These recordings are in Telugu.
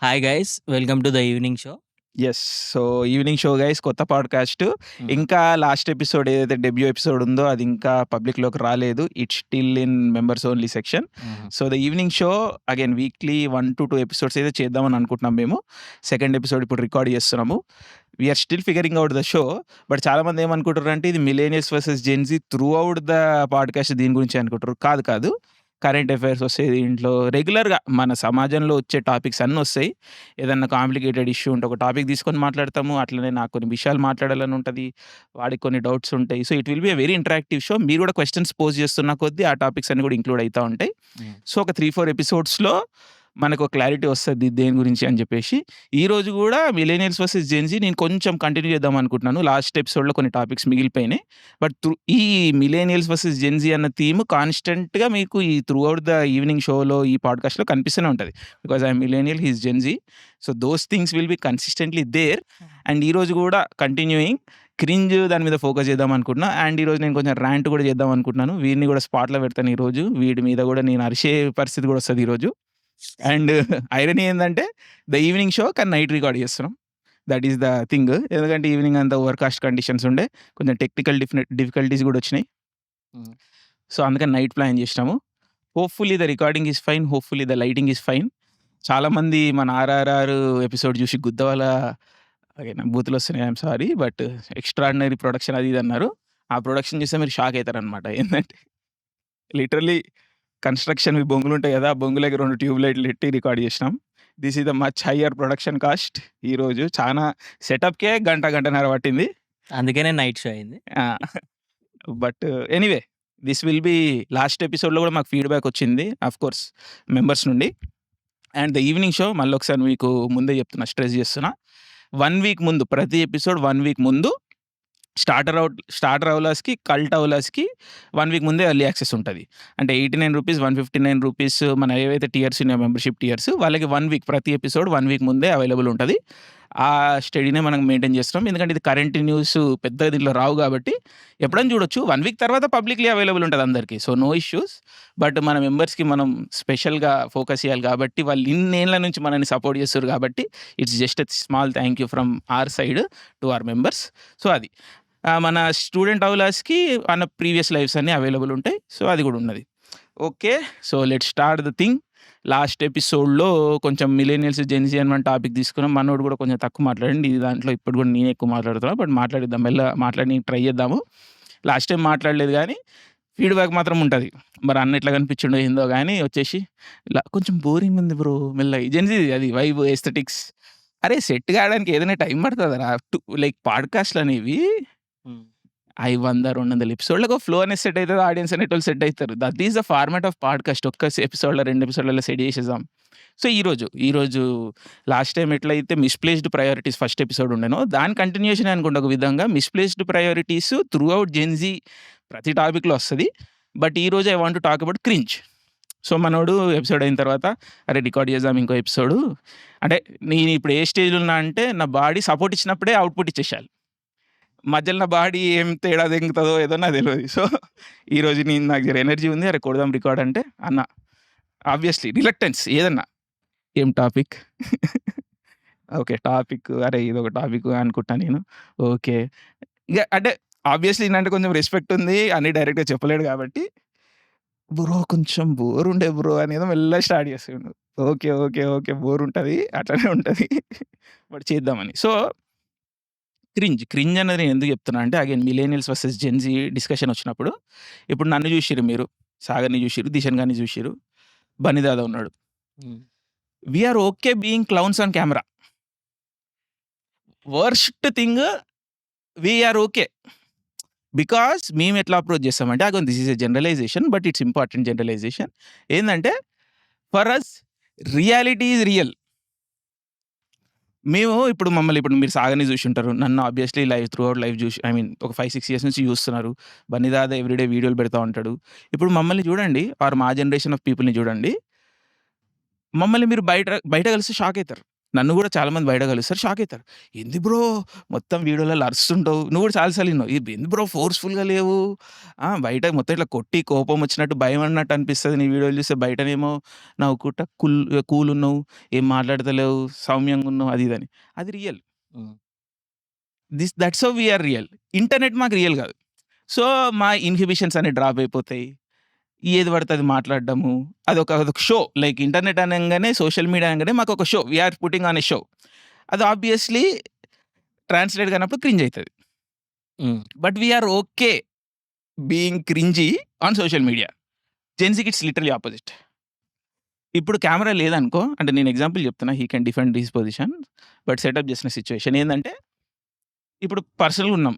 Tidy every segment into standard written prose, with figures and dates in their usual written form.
Hi guys welcome to the evening show. Yes. So, evening show guys కొత్త పాడ్‌కాస్ట్. ఇంకా లాస్ట్ ఎపిసోడ్ ఏదైతే డెబ్యూ ఎపిసోడ్ ఉందో అది ఇంకా పబ్లిక్‌లోకి రాలేదు. It's still in members only section. So, the evening show again weekly 1-2 episodes అయితే చేద్దామని అనుకుంటున్నాం మేము. సెకండ్ ఎపిసోడ్ ఇప్పుడు రికార్డ్ చేస్తున్నాము. We are still figuring out the show. But చాలామంది ఏమనుకుంటారంటే ఇది millennials versus Gen Z throughout the podcast దీని గురించే అనుకుంటారు. కాదు. కరెంట్ అఫైర్స్ వస్తాయి దీంట్లో. రెగ్యులర్‌గా మన సమాజంలో వచ్చే టాపిక్స్ అన్నీ వస్తాయి. ఏదన్నా కాంప్లికేటెడ్ ఇష్యూ ఉంటే ఒక టాపిక్ తీసుకొని మాట్లాడతాము. అట్లనే నాకు కొన్ని విషయాలు మాట్లాడాలని ఉంటది. వాడికి కొన్ని డౌట్స్ ఉంటాయి. So, it will B a very interactive show. మీరు కూడా క్వెషన్స్ పోజ్ చేస్తున్న కొద్దీ ఆ టాపిక్స్ అన్నీ కూడా ఇంక్లూడ్ అయితా ఉంటాయి. సో, ఒక 3-4 ఎపిసోడ్స్‌లో మనకు క్లారిటీ వస్తది దేని గురించి అని చెప్పేసి. ఈరోజు కూడా మిలేనియల్స్ వర్సెస్ జెన్‌జీ నేను కొంచెం కంటిన్యూ చేద్దాం అనుకుంటున్నాను. లాస్ట్ ఎపిసోడ్‌లో కొన్ని టాపిక్స్ మిగిలిపోయినాయి. బట్ ఈ మిలేనియల్స్ వర్సెస్ జెన్‌జీ అన్న థీమ్ కాన్స్టెంట్‌గా మీకు ఈ త్రూ ఔట్ ద ఈవినింగ్ షోలో ఈ పాడ్‌కాస్ట్‌లో కనిపిస్తూనే ఉంటది. Because I am millennial, he is Gen Z. So, those things will be consistently there. And ఈరోజు కూడా కంటిన్యూయింగ్ క్రింజ్ దాని మీద ఫోకస్ చేద్దాం అనుకుంటున్నా. అండ్ ఈరోజు నేను కొంచెం ర్యాంట్ కూడా చేద్దాం అనుకుంటున్నాను. వీడిని కూడా స్పాట్‌లో పెడతాను ఈరోజు. వీడి మీద కూడా నేను అరిసే పరిస్థితి కూడా వస్తది ఈరోజు. అండ్ ఐరనీ ఏందంటే ద ఈవినింగ్ షో కానీ నైట్ రికార్డ్ చేస్తున్నాం. That is the thing. ఎందుకంటే ఈవినింగ్ అంతా ఓవర్‌కాస్ట్ కండిషన్స్ ఉండే. కొంచెం టెక్నికల్ డిఫికల్టీస్ కూడా వచ్చినాయి. సో, అందుకని నైట్ ప్లాన్ చేసినాము. Hopefully the recording is fine. Hopefully the lighting is fine. చాలామంది మన 'ఆర్ఆర్ఆర్' ఎపిసోడ్ చూసి గుద్దవాల బూతులు వస్తున్నాయి. I'm sorry. But extraordinary production అది ఇది అన్నారు. ఆ ప్రొడక్షన్ చూస్తే మీరు షాక్ అయితారనమాట. ఏందంటే లిటరల్లీ కన్‌స్ట్రక్షన్‌వి బొంగులుంటాయి కదా! ఆ బొంగులకి 2 ట్యూబ్ లైట్లు పెట్టి రికార్డ్ చేసినాం. This is the much higher production cost. ఈరోజు చానా సెటప్‌కే గంటన్నర పట్టింది. అందుకనే నైట్ షో అయింది. But anyway this will B last ఎపిసోడ్‌లో కూడా మాకు ఫీడ్‌బ్యాక్ వచ్చింది. ఆఫ్‌కోర్స్ మెంబర్స్ నుండి. అండ్ ద ఈవినింగ్ షో మళ్ళొకసారి మీకు ముందే చెప్తున్నా, స్ట్రెస్ చేస్తున్నా. 1 వీక్ ముందు ప్రతి ఎపిసోడ్ 1 వీక్ ముందు స్టార్టర్ అవలాస్‌కి, కల్ట్ అవలాస్‌కి 1 వీక్ ముందే ఎర్లీ యాక్సెస్ ఉంటది. అంటే రూ. 89, రూ. 159 మన ఏవైతే టియర్స్ ఉన్నాయో మెంబర్‌షిప్ టియర్స్ వాళ్ళకి 1 వీక్ ప్రతి ఎపిసోడ్ 1 వీక్ ముందే అవైలబుల్ ఉంటది. ఆ స్టడీనే మనం మెయింటైన్ చేస్తున్నాం. ఎందుకంటే ఇది కరెంట్ న్యూస్ పెద్దగా దీంట్లో రావు కాబట్టి ఎప్పుడైనా చూడొచ్చు. 1 వీక్ తర్వాత పబ్లిక్‌లీ అవైలబుల్ ఉంటది అందరికి. So, no issues. బట్ మన మెంబర్స్‌కి మనం స్పెషల్‌గా ఫోకస్ చేయాలి కాబట్టి వాళ్ళు ఇన్నేళ్ల నుంచి మనల్ని సపోర్ట్ చేస్తుర్రు కాబట్టి it's just a small thank you from our side to our members. So, అది. మన స్టూడెంట్ అవలాస్‌కి మన ప్రీవియస్ లైవ్స్ అన్నీ అవైలబుల్ ఉంటాయి. సో, అది కూడా ఉన్నది. Okay. So, let's start the thing. Last ఎపిసోడ్‌లో కొంచెం మిలేనియల్స్, జెన్‌జీ అని మన టాపిక్ తీసుకున్నాం. మనోడు కూడా కొంచెం తక్కువ మాట్లాడండి. ఈ దాంట్లో ఇప్పుడు కూడా నేనే ఎక్కువ మాట్లాడుతున్నా. బట్ మాట్లాడిద్దాం. మెల్లగా మాట్లాడనీకి ట్రై చేద్దాము. లాస్ట్ టైం మాట్లాడలేదు గానీ ఫీడ్‌బ్యాక్ మాత్రం ఉంటది. మరి అన్న ఎట్లా కనిపించిండో ఏందో గానీ వచ్చేసి ఇలా కొంచెం బోరింగ్ ఉంది బ్రో మెల్లగా. జెన్‌జీ అది వైబ్, ఎస్థెటిక్స్. అరే సెట్ కావడానికి ఏదైనా టైం పడతదిరా. లైక్ పాడ్‌కాస్ట్‌లనేవి 100-200 ఎపిసోడ్‌లకు ఫ్లో అనేది సెట్ అయితది. ఆడియన్స్ అనేటోళ్ళు సెట్ అయితారు. That is the format of podcast. ఒక్క ఎపిసోడ్‌లో 2 ఎపిసోడ్‌లలో సెట్ చేసేసాం. సో, ఈరోజు లాస్ట్ టైం ఎట్లయితే మిస్‌ప్లేస్డ్ ప్రయారిటీస్ ఫస్ట్ ఎపిసోడ్ ఉండెనో దాని కంటిన్యూషనే అనుకోండి ఒక విధంగా. Misplaced priorities through out Gen Z ప్రతి టాపిక్‌లో వస్తది. బట్ ఈరోజు I want to talk about cringe. So, మనోడు ఎపిసోడ్ అయిన తర్వాత అరే రికార్డ్ చేద్దాం ఇంకో ఎపిసోడు. అంటే నేను ఇప్పుడు ఏ స్టేజ్‌లో ఉన్నా అంటే నా బాడీ సపోర్ట్ ఇచ్చినప్పుడే అవుట్‌పుట్ ఇచ్చేసేయాలి. మధ్యలో నా బాడీ ఏం తేడా దెంగుతదో ఏదో నాకు తెలవదు. సో, ఈరోజు నాకు జర ఎనర్జీ ఉంది. అరే కొడదాం రికార్డ్ అంటే అన్న ఆబ్వియస్‌లీ రిలక్టెన్స్ ఏదన్నా. ఏం టాపిక్? ఓకే. టాపిక్ అరే ఇదొక టాపిక్ అనుకుంటా నేను. ఓకే. ఇగ అంటే ఆబ్వియస్‌లీ ఈయనంటే కొంచెం రెస్పెక్ట్ ఉంది. అన్నీ డైరెక్ట్‌గా చెప్పలేడు కాబట్టి బ్రో కొంచెం బోర్ ఉండే బ్రో అనేదో మెల్లగా స్టార్ట్ చేస్తుండు. ఓకే. బోర్ ఉంటది. అట్లనే ఉంటది. బట్ చేద్దామని. సో, క్రింజ్ అనేది నేను ఎందుకు చెప్తున్నా అంటే again millennials versus Gen Z discussion వచ్చినప్పుడు ఇప్పుడు నన్ను చూసిర్రు మీరు, సాగర్‌ని చూసిర్రు, దిషన్ గారిని చూసిర్రు, బన్నీ దాదా ఉన్నాడు. We are okay being clowns on camera. Worst thing we are okay. Because మేము ఎట్లా అప్రోచ్ చేస్తామంటే again this is a generalization but it's important generalization. ఏందంటే for us reality is real. మేము ఇప్పుడు మీరు సాగర్‌ని చూసుంటారు. నన్ను ఆబ్వియస్‌లీ త్రూ ఔట్ లైవ్ చూసి ఒక 5-6 ఇయర్స్ నుంచి చూస్తున్నారు. బన్నీ దాదా ఎవ్రీడే వీడియోలు పెడతా ఉంటాడు. ఇప్పుడు మమ్మల్ని చూడండి ఆర్ మా జనరేషన్ ఆఫ్ పీపుల్‌ని చూడండి. మమ్మల్ని మీరు బయట కలిస్తే షాక్ అయితారు. నన్ను గూడా చాలామంది బయట కలుస్తారు. షాక్ అయితారు. "ఏంది బ్రో మొత్తం వీడియోలలో అరుస్తుంటావు. నువ్వు కూడా చాలా సార్లు ఇన్నావు. ఏంది బ్రో ఫోర్స్‌ఫుల్‌గా లేవు. బయట మొత్తం ఇట్లా కొట్టి కోపం వచ్చినట్టు, భయం అన్నట్టు అనిపిస్తది. నీ వీడియోలు చూస్తే బయటనేమో నవ్వుకుంటా కూల్ ఉన్నావు. ఏం మాట్లాడతలేవు. సౌమ్యంగా ఉన్నావు." అది ఇది అని. అది real. Hmm. That's how we are real. Internet మాకు రియల్ కాదు. సో, మా ఇన్హిబిషన్స్ అన్ని డ్రాప్ అయిపోతాయి. ఏది పడితే అది మాట్లాడడము. అదొక షో. లైక్ ఇంటర్నెట్ అనంగానే, సోషల్ మీడియా అనంగానే మాకొక show. We are putting on a show. అది ఆబ్వియస్‌లీ ట్రాన్స్‌లేట్ కానప్పుడు క్రింజ్ అయితది. Hmm. But we are okay being cringy on social media. జెన్‌జీకి ఇట్స్ లిటరల్లీ ఆపోజిట్. ఇప్పుడు కెమెరా లేదనుకో, అంటే నేను ఎగ్జాంపుల్ చెప్తున్నా. He can defend his position. But setup చేసిన సిట్యుయేషన్ ఏందంటే, ఇప్పుడు పర్సనల్‌గా ఉన్నాం.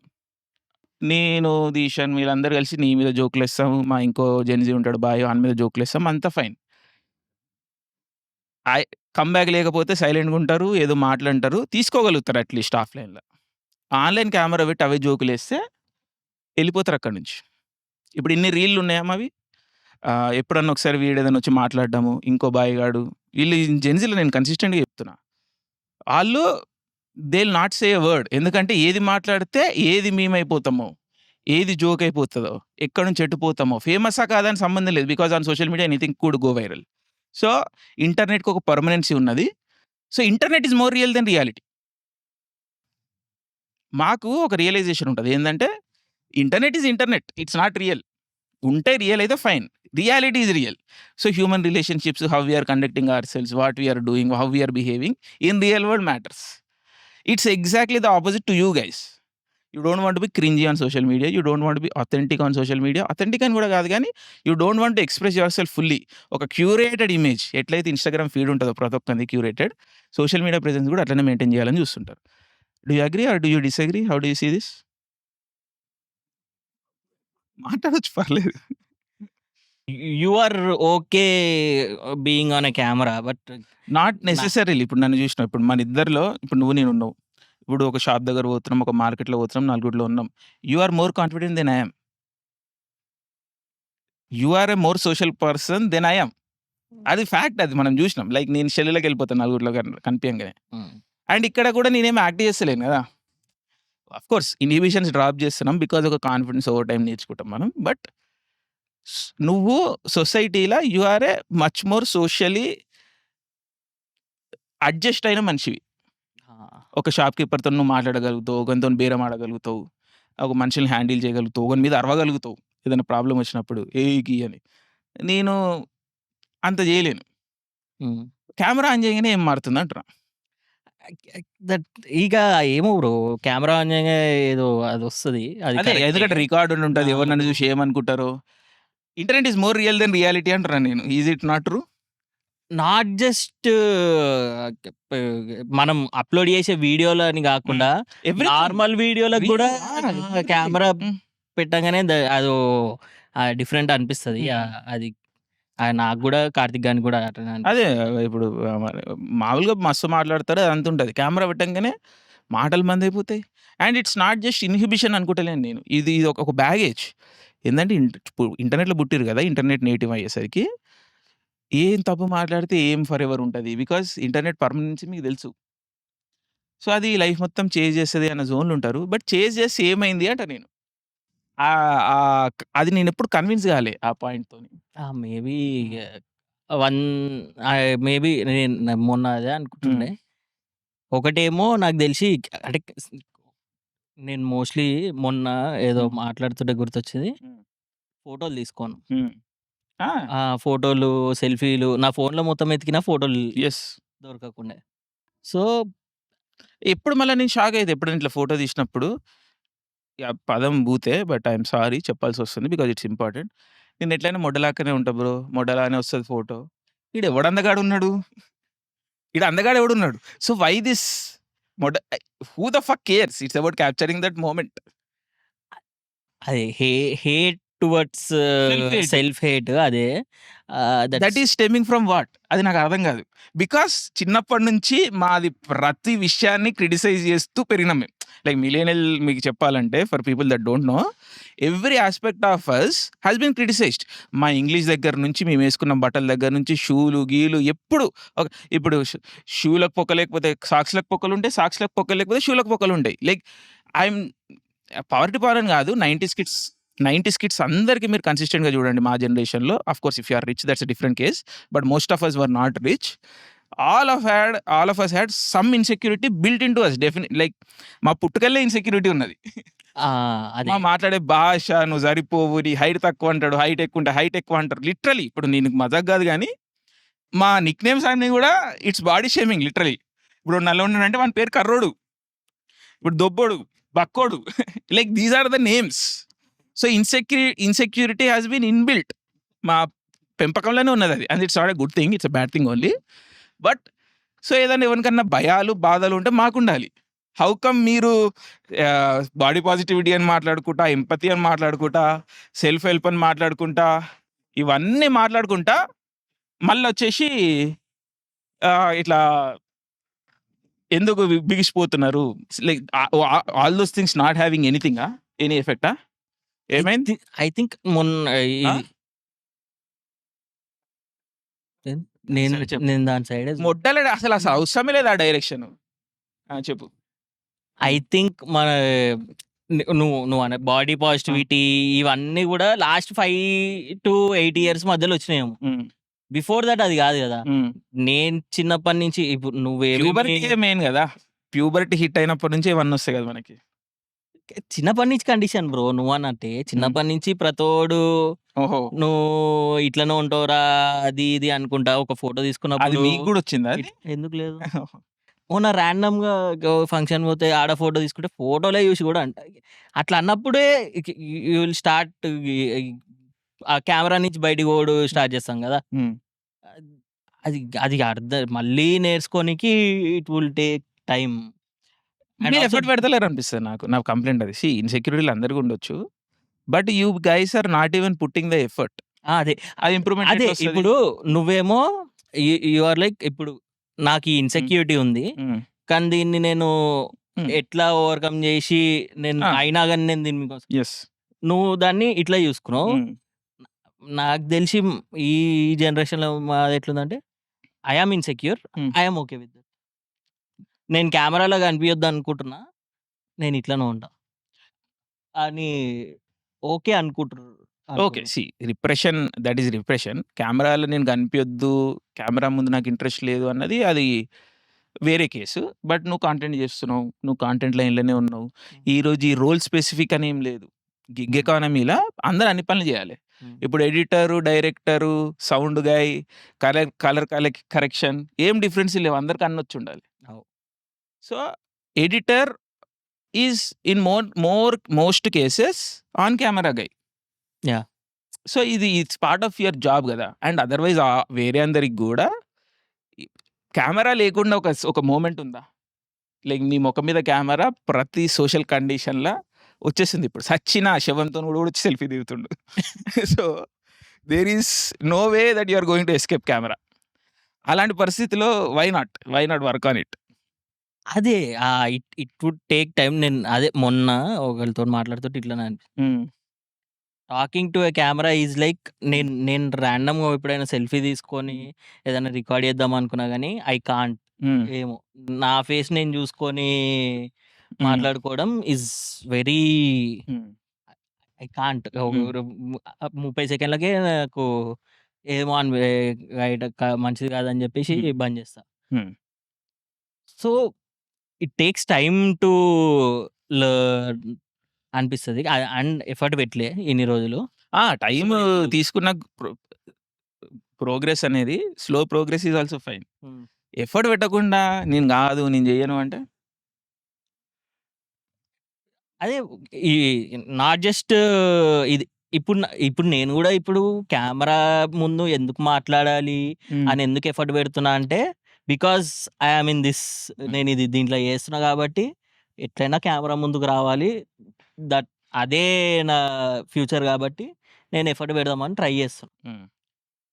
నేను, దీషన్ వీళ్ళందరూ కలిసి నీ మీద జోకులేస్తాము. మా ఇంకో జెన్‌జీ ఉంటాడు బాయ్, వాని మీద జోకులేస్తాం. అంతా ఫైన్. ఆయ్ కమ్‌బ్యాక్ లేకపోతే సైలెంట్‌గా ఉంటారు. ఏదో మాటలంటారు. తీసుకోగలుగుతారు అట్‌లీస్ట్ ఆఫ్‌లైన్‌లో. ఆన్‌లైన్ కెమెరా పెట్టి అవే జోకులేస్తే ఎళ్ళిపోతారు అక్కడి నుంచి. ఇప్పుడు ఇన్ని రీల్‌లు ఉన్నాయా మావి? ఎప్పుడన్నా ఒకసారి వీడేదైనా వచ్చి మాట్లాడడము, ఇంకో బాయ్ గాడు, వీళ్ళు జెన్‌జీలో నేను కన్సిస్టెంట్‌గా చెప్తున్నా. ఆళ్ళు they will not say a word. ఎందుకంటే ఏది మాట్లాడితే ఏది మీమ్ అయిపోతామో, ఏది జోక్ అయిపోతదో, ఎక్కడి నుంచి ఎటు పోతామో, ఫేమసా కాదా అని సంబంధం లేదు. Because on social media anything could go viral. So, ఇంటర్నెట్‌కి ఒక పర్మనెన్సీ ఉన్నది. So, internet is more real than reality. మాకు ఒక రియలైజేషన్ ఉంటది. ఏందంటే, internet is internet. It's not real. ఉంటే రియల్ అయితే fine. Reality is real. So, human relationships, how we are conducting our what we are doing, how we are behaving in real world matters. It's exactly the opposite to you guys. You don't want to be cringy on social media. You don't want to be authentic on social media. Authentic అని కూడా కాదు గానీ, you don't want to express yourself fully. ఒక క్యూరేటెడ్ ఇమేజ్ ఎట్లయితే ఇన్‌స్టాగ్రామ్ ఫీడ్ ఉంటదో ప్రతి ఒక్కరిది క్యూరేటెడ్, సోషల్ మీడియా ప్రెజెన్స్ కూడా అట్లనే మెయింటైన్ చేయాలని చూస్తుంటారు. Do you agree or do you disagree? How do you see this? మాట్లాడొచ్చు పర్లేదు. You are okay being on a camera. But not నా నెసెసరీలీ. ఇప్పుడు నన్ను చూసినావు. ఇప్పుడు మనిద్దరిలో ఇప్పుడు నువ్వు నేనున్నావు. ఇప్పుడు ఒక షాప్ దగ్గర పోతున్నాం, ఒక మార్కెట్‌లో పోతున్నాం, నలుగురిలో ఉన్నాం. You are more confident than I am. You are a more social person than I am. అది ఫ్యాక్ట్, అది మనం చూసినాం. లైక్ నేను సెల్లులోకెళ్ళిపోతాను నలుగురిలో కనిపియంగానే. హ్మ్. అండ్ ఇక్కడ కూడా నేనేమి యాక్ట్ చేస్తలేను కదా! ఆఫ్‌కోర్స్ ఇన్హిబిషన్స్ డ్రాప్ చేస్తున్నాం. బికాజ్ ఒక కాన్ఫిడెన్స్ ఓవర్ టైమ్ నేర్చుకుంటాం మనం. బట్ నువ్వు సొసైటీ‌ల you are a much more socially adjust అయిన మనిషివి. ఆ! ఒక షాప్ కీపర్‌తో నువ్వు మాట్లాడగలుగుతావు. ఒకనితోని బేరం ఆడగలుగుతావు. ఒక మనుషుల్ని హ్యాండిల్ చేయగలుగుతావు. ఒకని మీద అరవగలుగుతావు. ఏదైనా ప్రాబ్లమ్ వచ్చినప్పుడు ఏయ్! గీ అని. నేను అంత చేయలేను. హ్మ్. కెమెరా ఆన్ చేయంగానే ఏం మారుతుంది అంటున్నా. దట్ ఇక ఏమో బ్రో, కెమెరా ఆన్ చేయంగానే ఏదో అదొస్తది. అది అదే కరెక్టే. ఎందుకంటే రికార్డ్ ఉంటది. ఎవరు నన్ను అవును. చూసి ఏమనుకుంటారో. Internet is more real than reality అంటున్నా నేను. Is it not true? Not just మనం అప్‌లోడ్ చేసే వీడియోలని హ్మ్. గాకుండా, ఎవ్రీథింగ్. నార్మల్ వీడియోలకు గూడా ఎవ్రీథింగ్. కెమెరా హ్మ్. పెట్టంగానే అదో డిఫరెంట్ అనిపిస్తది. హ్మ్. అది నాకు గూడా, కార్తిక్ గానికి గూడా అట్లనే అదే అనిపిస్తది. ఇప్పుడు మరి మామూలుగా మస్తు మాట్లాడతారు. అదంతా ఉంటది. కెమెరా పెట్టంగానే మాటలు బందయిపోతాయి. And it's not just inhibition అనుకుంటలేను నేను. ఇది ఒక బ్యాగేజ్. ఏందంటే ఇంటర్నెట్‌లో పుట్టిర్రు కదా! ఇంటర్నెట్ నేటివ్ అయ్యేసరికి ఏం తప్పు మాట్లాడితే ఏం ఫర్ ఎవర్ ఉంటది. బికాజ్ ఇంటర్నెట్ పర్మనెన్సీ మీకు తెలుసు. సో, అది లైఫ్ మొత్తం చేంజ్ చేస్తది అన్న జోన్‌లో ఉంటారు. బట్ చేంజ్ చేస్తే ఏమైంది అంట నేను. అది నేనెప్పుడు కన్విన్స్ కాలే ఆ పాయింట్‌తోని. మేబీ హ్మ్. వన్ మేబీ నేను మొన్న అదే హ్మ్. అనుకుంటుండే. ఒకటేమో నాకు తెలిసి, అంటే నేను మోస్ట్‌లీ మొన్న ఏదో హ్మ్. మాట్లాడుతుంటే గుర్తొచ్చింది. హ్మ్. ఫోటోలు తీసుకోను. హ్మ్. ఆ! ఫోటోలు, సెల్ఫీలు నా ఫోన్‌లో మొత్తం ఎతికినా ఫోటోలు యెస్. దొరకకుండే. సో, ఎప్పుడు మళ్ళా నేను షాక్ అయ్యేది ఎప్పుడైనా ఇట్లా ఫోటో తీసినప్పుడు. పదం బూతే. బట్ ఐ యామ్ సారీ చెప్పాల్సొస్తుంది. Because it's important. నేను ఎట్లైనా మొడ్డలాక్కనే ఉంటా బ్రో. మొడ్డలానే వస్తది ఫోటో. ఈడెవడు అందగాడున్నాడు? ఈడ అందగాడు ఎవడున్నాడు? సో, వై థిస్ మొడ who the fuck cares? It's about capturing that moment. అది hate towards self hate. Self hate అదే. That that's is stemming from what? అది నాకు అర్థం కాదు. బికాజ్ చిన్నప్పటి నుంచి మాది ప్రతి విషయాన్ని క్రిటిసైజ్ చేస్తూ పెరిగినాం మేము. లైక్ మిలియనల్ మీకు చెప్పాలంటే for people that don't know every aspect of us has been criticized. మా ఇంగ్లీష్ దగ్గర నుంచి మేము వేసుకున్న బట్టల దగ్గర నుంచి షూలు గీలు ఎప్పుడు ఇప్పుడు షూలకు పొక్క లేకపోతే సాక్స్లకు పొక్కలు ఉంటాయి, సాక్స్లకు పొక్కలు లేకపోతే షూలకు పొక్కలు ఉంటాయి. లైక్ ఐఎమ్ పవర్టీ పవర్ అని కాదు, 90s కిడ్స్ అందరికీ మీరు కన్సిస్టెంట్గా చూడండి మా జనరేషన్లో. Of course if you are rich that's a different case, but most of us were not rich. all of us had some insecurity built into us, definitely. Like మా పుట్టుకల్లే ఇన్సెక్యూరిటీ ఉన్నది. అదే మా మాట్లాడే భాష, నువ్వు సరిపోవు, నీ హైట్ తక్కువ అంటాడు, హైట్ ఎక్కువ ఉంటే హైట్ ఎక్కువ అంటారు. లిటరలీ ఇప్పుడు నేను మజాక్ కాదు కానీ మా నిక్ నేమ్స్ అన్ని కూడా ఇట్స్ బాడీ షేమింగ్ లిటరలీ. ఇప్పుడు నల్లగొండ అంటే వాని పేరు కర్రోడు, ఇప్పుడు దొబ్బోడు, బక్కోడు, like these are the names. So insecurity has been inbuilt, మా పెంపకంలోనే ఉన్నది అది. And it's not a good thing, it's a bad thing only. But so ఏదైనా ఎవరికన్నా భయాలు బాధలు ఉంటే మాకుండాలి. హౌ కమ్ మీరు బాడీ పాజిటివిటీ అని మాట్లాడుకుంటా, ఎంపతి అని మాట్లాడుకుంటా, సెల్ఫ్ హెల్ప్ అని మాట్లాడుకుంటా, ఇవన్నీ మాట్లాడుకుంటా మళ్ళీ వచ్చేసి ఇట్లా ఎందుకు బిగిసిపోతున్నారు? Like all those things not having any ఎఫెక్టా? ఏమైంది? ఐ థింక్ మొన్న సరే చెప్పు. నేను దాని సైడ్ మొట్టలేడు అసలు అవసరమే లేదు ఆ డైరెక్షన్. చెప్పు. ఐ థింక్ మన నువ్వు అనే బాడీ పాజిటివిటీ ఇవన్నీ కూడా లాస్ట్ 5 to 8 years మధ్యలో వచ్చినాయేమో. బిఫోర్ దట్ అది కాదు కదా. నేను చిన్నప్పటి నుంచి ఇప్పుడు ప్యూబర్టీ మెయిన్ కదా, ప్యూబర్టీ హిట్ అయినప్పటి నుంచి ఇవన్నీ వస్తాయి కదా మనకి. చిన్నప్పటి నుంచి కండిషన్ బ్రో, నువ్వు అన్నట్టే చిన్నప్పటి నుంచి ప్రతోడు ఓహో నువ్వు ఇట్లనే ఉంటావురా అది ఇది అనుకుంటా. ఒక ఫోటో అది తీసుకున్నప్పుడు మీకు కూడా వచ్చిందా అది? ఎందుకు లేదు, మొన్న ర్యాండమ్ గా ఫంక్షన్ పోతే ఆడ ఫోటో తీసుకుంటే ఫోటోలే చూసి కూడా అంట అట్లా అన్నప్పుడే యూ విల్ స్టార్ట్ ఆ కెమెరా నుంచి బయటికి పోడు స్టార్ట్ చేస్తాం కదా. అది అది అర్థం మళ్ళీ నేర్చుకోనికి ఇట్ విల్ టేక్ టైం. మీరు ఎఫర్ట్ పెడతలేరు అనిపిస్తుంది నా కంప్లైంట్ అది. సి ఇన్సెక్యూరిటీలు అందరికీ ఉండొచ్చు, but you guys are not even putting the effort. అదే అది ఇంప్రూవ్మెంట్ అదే ఇప్పుడు నువ్వేమో యు ఆర్ లైక్ ఇప్పుడు నాకు ఈ ఇన్సెక్యూరిటీ ఉంది కానీ దీన్ని నేను ఎట్లా ఓవర్కమ్ చేసి నేను అయినా కానీ నేను దీని మీకోసం నువ్వు దాన్ని ఇట్లా చూసుకున్నావు. నాకు తెలిసి ఈ జనరేషన్లో మాది ఎట్లుందంటే I am insecure, I am okay with that. నేను కెమెరాలో కనిపించొద్దు అనుకుంటున్నా, నేను ఇట్లనే ఉంటా అని ఓకే అనుకుంటారు. Okay see repression, that is repression. కెమెరాలో నేను కనిపించొద్దు, కెమెరా ముందు నాకు ఇంట్రెస్ట్ లేదు అన్నది అది వేరే కేసు. బట్ నువ్వు కాంటెంట్ చేస్తున్నావు, నువ్వు కాంటెంట్ లైన్లోనే ఉన్నావు. ఈరోజు ఈ రోల్ స్పెసిఫిక్ అని ఏం లేదు. గిగ్ ఎకానమీలో అందరూ అన్ని పనులు చేయాలి. ఇప్పుడు editor, director, sound guy, colour correction ఏం డిఫరెన్స్ లేవు, అందరికి అన్ని వచ్చి ఉండాలి. So editor is in most cases on camera guy. So ఇది it's part of your job కదా. అండ్ అదర్వైజ్ వేరే అందరికి కూడా కెమెరా లేకుండా ఒక మూమెంట్ ఉందా? లైక్ నీ ముఖం మీద కెమెరా ప్రతి సోషల్ కండిషన్లో వచ్చేసింది. ఇప్పుడు సచిన శవంతో కూడా వచ్చి సెల్ఫీ దిగుతుండు. So there is no way that you are going to escape camera. అలాంటి పరిస్థితిలో why not work on it? అదే ఇట్ వుడ్ టేక్ టైం. నేను అదే మొన్న ఒకరితో మాట్లాడుతుంటే ఇట్లా talking to a camera is like నేను ర్యాండమ్గా ఎప్పుడైనా సెల్ఫీ తీసుకొని ఏదైనా రికార్డ్ చేద్దాం అనుకున్నా కానీ ఐ కాంట్. ఏమో నా ఫేస్ నేను చూసుకొని మాట్లాడుకోవడం ఈజ్ వెరీ ఐ కాంట్. 30 సెకండ్లకే నాకు ఏమో మంచిది కాదని చెప్పేసి బంద్ చేస్తా. So it takes time to learn అనిపిస్తుంది. అండ్ ఎఫర్ట్ పెట్టలే ఇన్ని రోజులు. టైం తీసుకున్న ప్రోగ్రెస్ అనేది slow progress is also fine. Effort పెట్టకుండా నేను చెయ్యను అంటే అదే ఈ నాట్ జస్ట్ ఇది. ఇప్పుడు నేను కూడా ఇప్పుడు కెమెరా ముందు ఎందుకు మాట్లాడాలి అని ఎందుకు ఎఫర్ట్ పెడుతున్నా అంటే బికాస్ ఐఆమ్ ఇన్ దిస్, నేను ఇది దీంట్లో చేస్తున్నా కాబట్టి ఎట్లయినా కెమెరా ముందుకు రావాలి. దట్ అదే నా ఫ్యూచర్ కాబట్టి నేను ఎఫర్ట్ పెడదామని ట్రై చేస్తాను.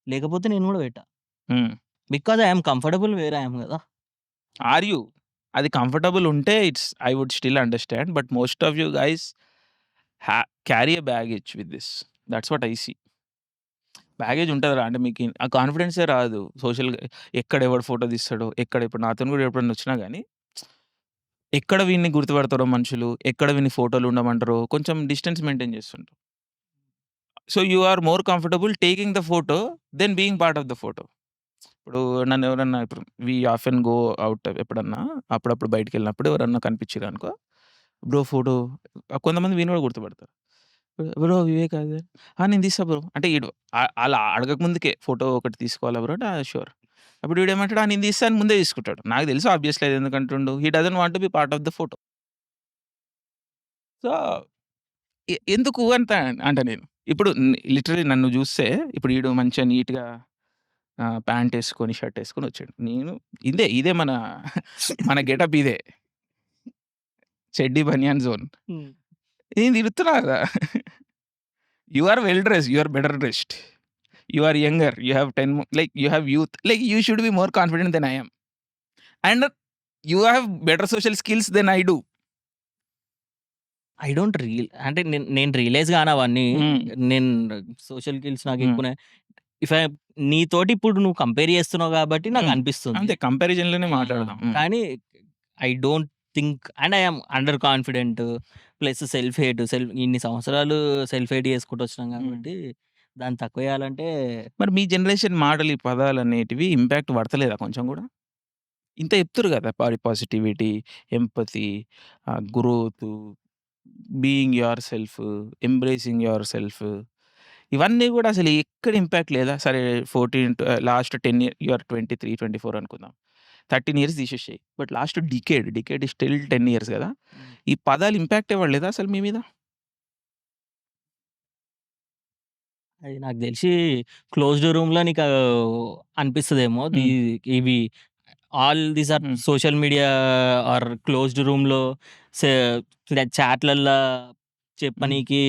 లేకపోతే నేను కూడా పెట్టా because I'm comfortable where I'm కదా. ఆర్ యూ అది కంఫర్టబుల్ ఉంటే I would still understand. But most of you guys carry a baggage with this. That's what I see. Baggage ఉంటదిరా అంటే మీకు ఆ కాన్ఫిడెన్సే రాదు. ఎక్కడ ఎవడు ఫోటో తీస్తాడో, ఇప్పుడు నాతోని కూడా ఎప్పుడన్నా వచ్చినా గానీ, ఎక్కడ వీడిని గుర్తుపడతారో మనుషులు, ఎక్కడ వీడిని ఫోటోలు ఉండమంటారో, కొంచెం డిస్టెన్స్ మెయింటైన్ చేస్తుంటారు. So, you are more comfortable taking the photo than being part of the photo. ఇప్పుడు నన్ను ఎవరన్నా ఇప్పుడు వి ఆఫెన్ గో ఔట్ ఎప్పుడన్నా అప్పుడప్పుడు బయటికెళ్ళినప్పుడు ఎవరన్నా కనిపించిర్రనుకో, బ్రో ఫోటో కొంతమంది వీడిని కూడా గుర్తుపడతారు. బ్రో వివేక్ అది నేను తీస్తా బ్రో అంటే ఈడు అలా అడగక ముందుకే ఫోటో ఒకటి తీసుకోవాలా బ్రో అంటే షూర్. అప్పుడు వీడేమంటాడు నేను తీస్తా అని ముందే తీసుకుంటాడు. నాకు తెలుసు ఆబ్వియస్లీ అది ఎందుకంటుండు. He doesn't want to be part of the photo. So, ఎందుకు అంట నేను. ఇప్పుడు లిటరల్లీ నన్ను చూస్తే ఇప్పుడు ఈడు మంచిగా నీట్‌గా ప్యాంట్ ఏసుకొని, షర్ట్ ఏసుకొని వచ్చాడు. నేను ఇదే మన గెటప్ ఇదే. చెడ్డీ బనియాన్ జోన్. హ్మ్. నేను తిడుతున్నా కదా! You are well dressed. You are better dressed. You are younger. You have 10 you have youth. You should be more confident than I am. And you have better social skills than I do. I don't అంటే నేను రియలైజ్ గాను అవన్నీ. హ్మ్. నేను సోషల్ స్కిల్స్ నాకు హ్మ్. ఎక్కువనే. ఇఫ్ ఐ నీతోటి ఇప్పుడు నువ్వు కంపేర్ చేస్తున్నావు కాబట్టి నాకు అనిపిస్తుంది. అంతే కంపారిజన్‌లోనే మాట్లాడదాం. కానీ I don't think and I am under confident plus self hate ఇన్ని సంవత్సరాలు సెల్ఫ్ హేట్ చేసుకుంటూ వచ్చినాం కాబట్టి దాన్ని తక్కువ చేయాలంటే మరి మీ జనరేషన్ మాటలు, ఈ పదాలనేటివి ఇంపాక్ట్ పడతలేదా కొంచెం గూడా? ఇంత చెప్తుర్రు కదా! Positivity, empathy, growth, being your self, embracing your self ఇవన్నీ గూడా అసలు ఎక్కడ ఇంపాక్ట్ లేదా? సరే 14 లాస్ట్ 10 యూ ఆర్ 23, 24 అనుకుందాం. 13 ఇయర్స్ తీసేసేయి. But last decade is still 10 years గదా! ఈ పదాలు ఇంపాక్ట్ ఇవ్వలేదా అసలు మీ మీద? అది నాకు తెలిసి క్లోజ్డ్ రూమ్‌లో నీకు అనిపిస్తదేమో. ఇవి all these are social media or closed రూమ్‌లో సే చాట్‌లల్లా చెప్పనీకి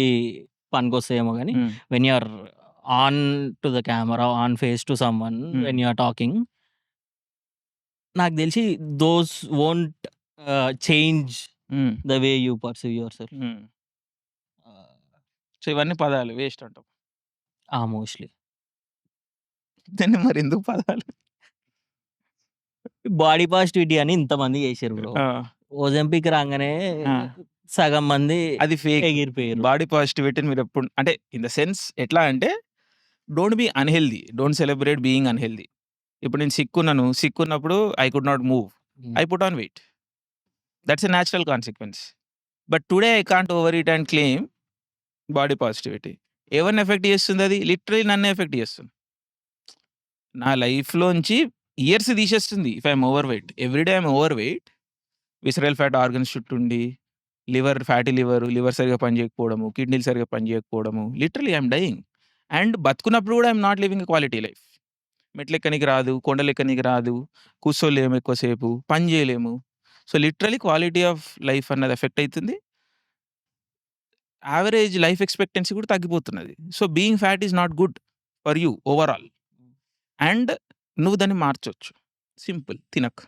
పనికొస్తాయేమో గానీ, when you are on to the camera, on face to someone when you are talking నాకు తెలిసి those won't change the way you perceive yourself. So, ఇవన్నీ పదాలు వేస్ట్ అంటావు. మోస్ట్‌లీ. దాన్ని మరెందుకు పదాలు? బాడీ పాజిటివిటీ అని ఇంతమంది చేసిర్రు బ్రో. ఆ! ఒలింపిక్ రాంగానే ఆ! సగం మంది అది ఫేక్. ఎగిరిపోయిర్రు. బాడీ పాజిటివిటీని మీరెప్పుడు అంటే ఇన్ ద సెన్స్ ఎట్లా అంటే don't be unhealthy. Don't celebrate being unhealthy. ఇప్పుడు నేను సిక్కున్నప్పుడు I could not move. I put on weight. That's a natural consequence. But today I can't overeat and claim body positivity. ఎవరిని ఎఫెక్ట్ చేస్తుందది? లిటరల్లీ నన్నే ఎఫెక్ట్ చేస్తుంది. నా లైఫ్‌లోంచి ఇయర్స్ తీసేస్తుంది if I am overweight. Every day I am overweight. Visceral fat organs చుట్టుండి, ఫ్యాటీ లివర్ సరిగ్గా పనిచేయకపోవడము, కిడ్నీలు సరిగ్గా పనిచేయకపోవడము. Literally I am dying. And బతుకున్నప్పుడు కూడా I am not living a quality life. మెట్లెక్కనీకి రాదు, కొండలెక్కనీకి రాదు, కూర్చోలేము ఎక్కువసేపు, పని చేయలేము. So, literally quality of life అన్నది ఎఫెక్ట్ అయితుంది. యావరేజ్ లైఫ్ ఎక్స్‌పెక్టెన్సీ కూడా తగ్గిపోతున్నది. So, being fat is not good for you overall. And నువ్వు దాన్ని మార్చొచ్చు. సింపుల్ తినకు.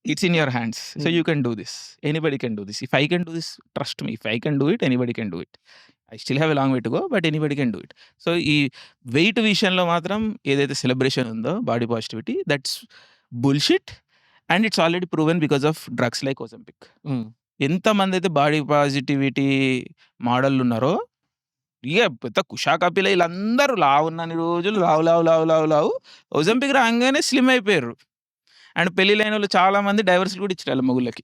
It's in your hands. So, you can do this. Anybody can do this. If I can do this trust me. If I can do it anybody can do it. I still have a long way to go but anybody can do it. So, ఈ వెయిట్ విషయంలో మాత్రం ఏదైతే సెలబ్రేషన్ ఉందో body positivity that's bullshit and it's already proven because of drugs like Ozempic. ఎంతమందైతే బాడీ పాజిటివిటీ మోడళ్ళున్నారో ఇగ పెద్ద కుషాకపిల ఈళ్ళందరూ లావున్నన్ని రోజులు లావు ఓజెంపిక్ రాంగానే స్లిమ్ అయిపోయారు. అండ్ పెళ్లిలైనోళ్ళు చాలా మంది డైవర్స్‌లు కూడా ఇచ్చిర్రు ఆళ్ళ మొగుళ్ళకి.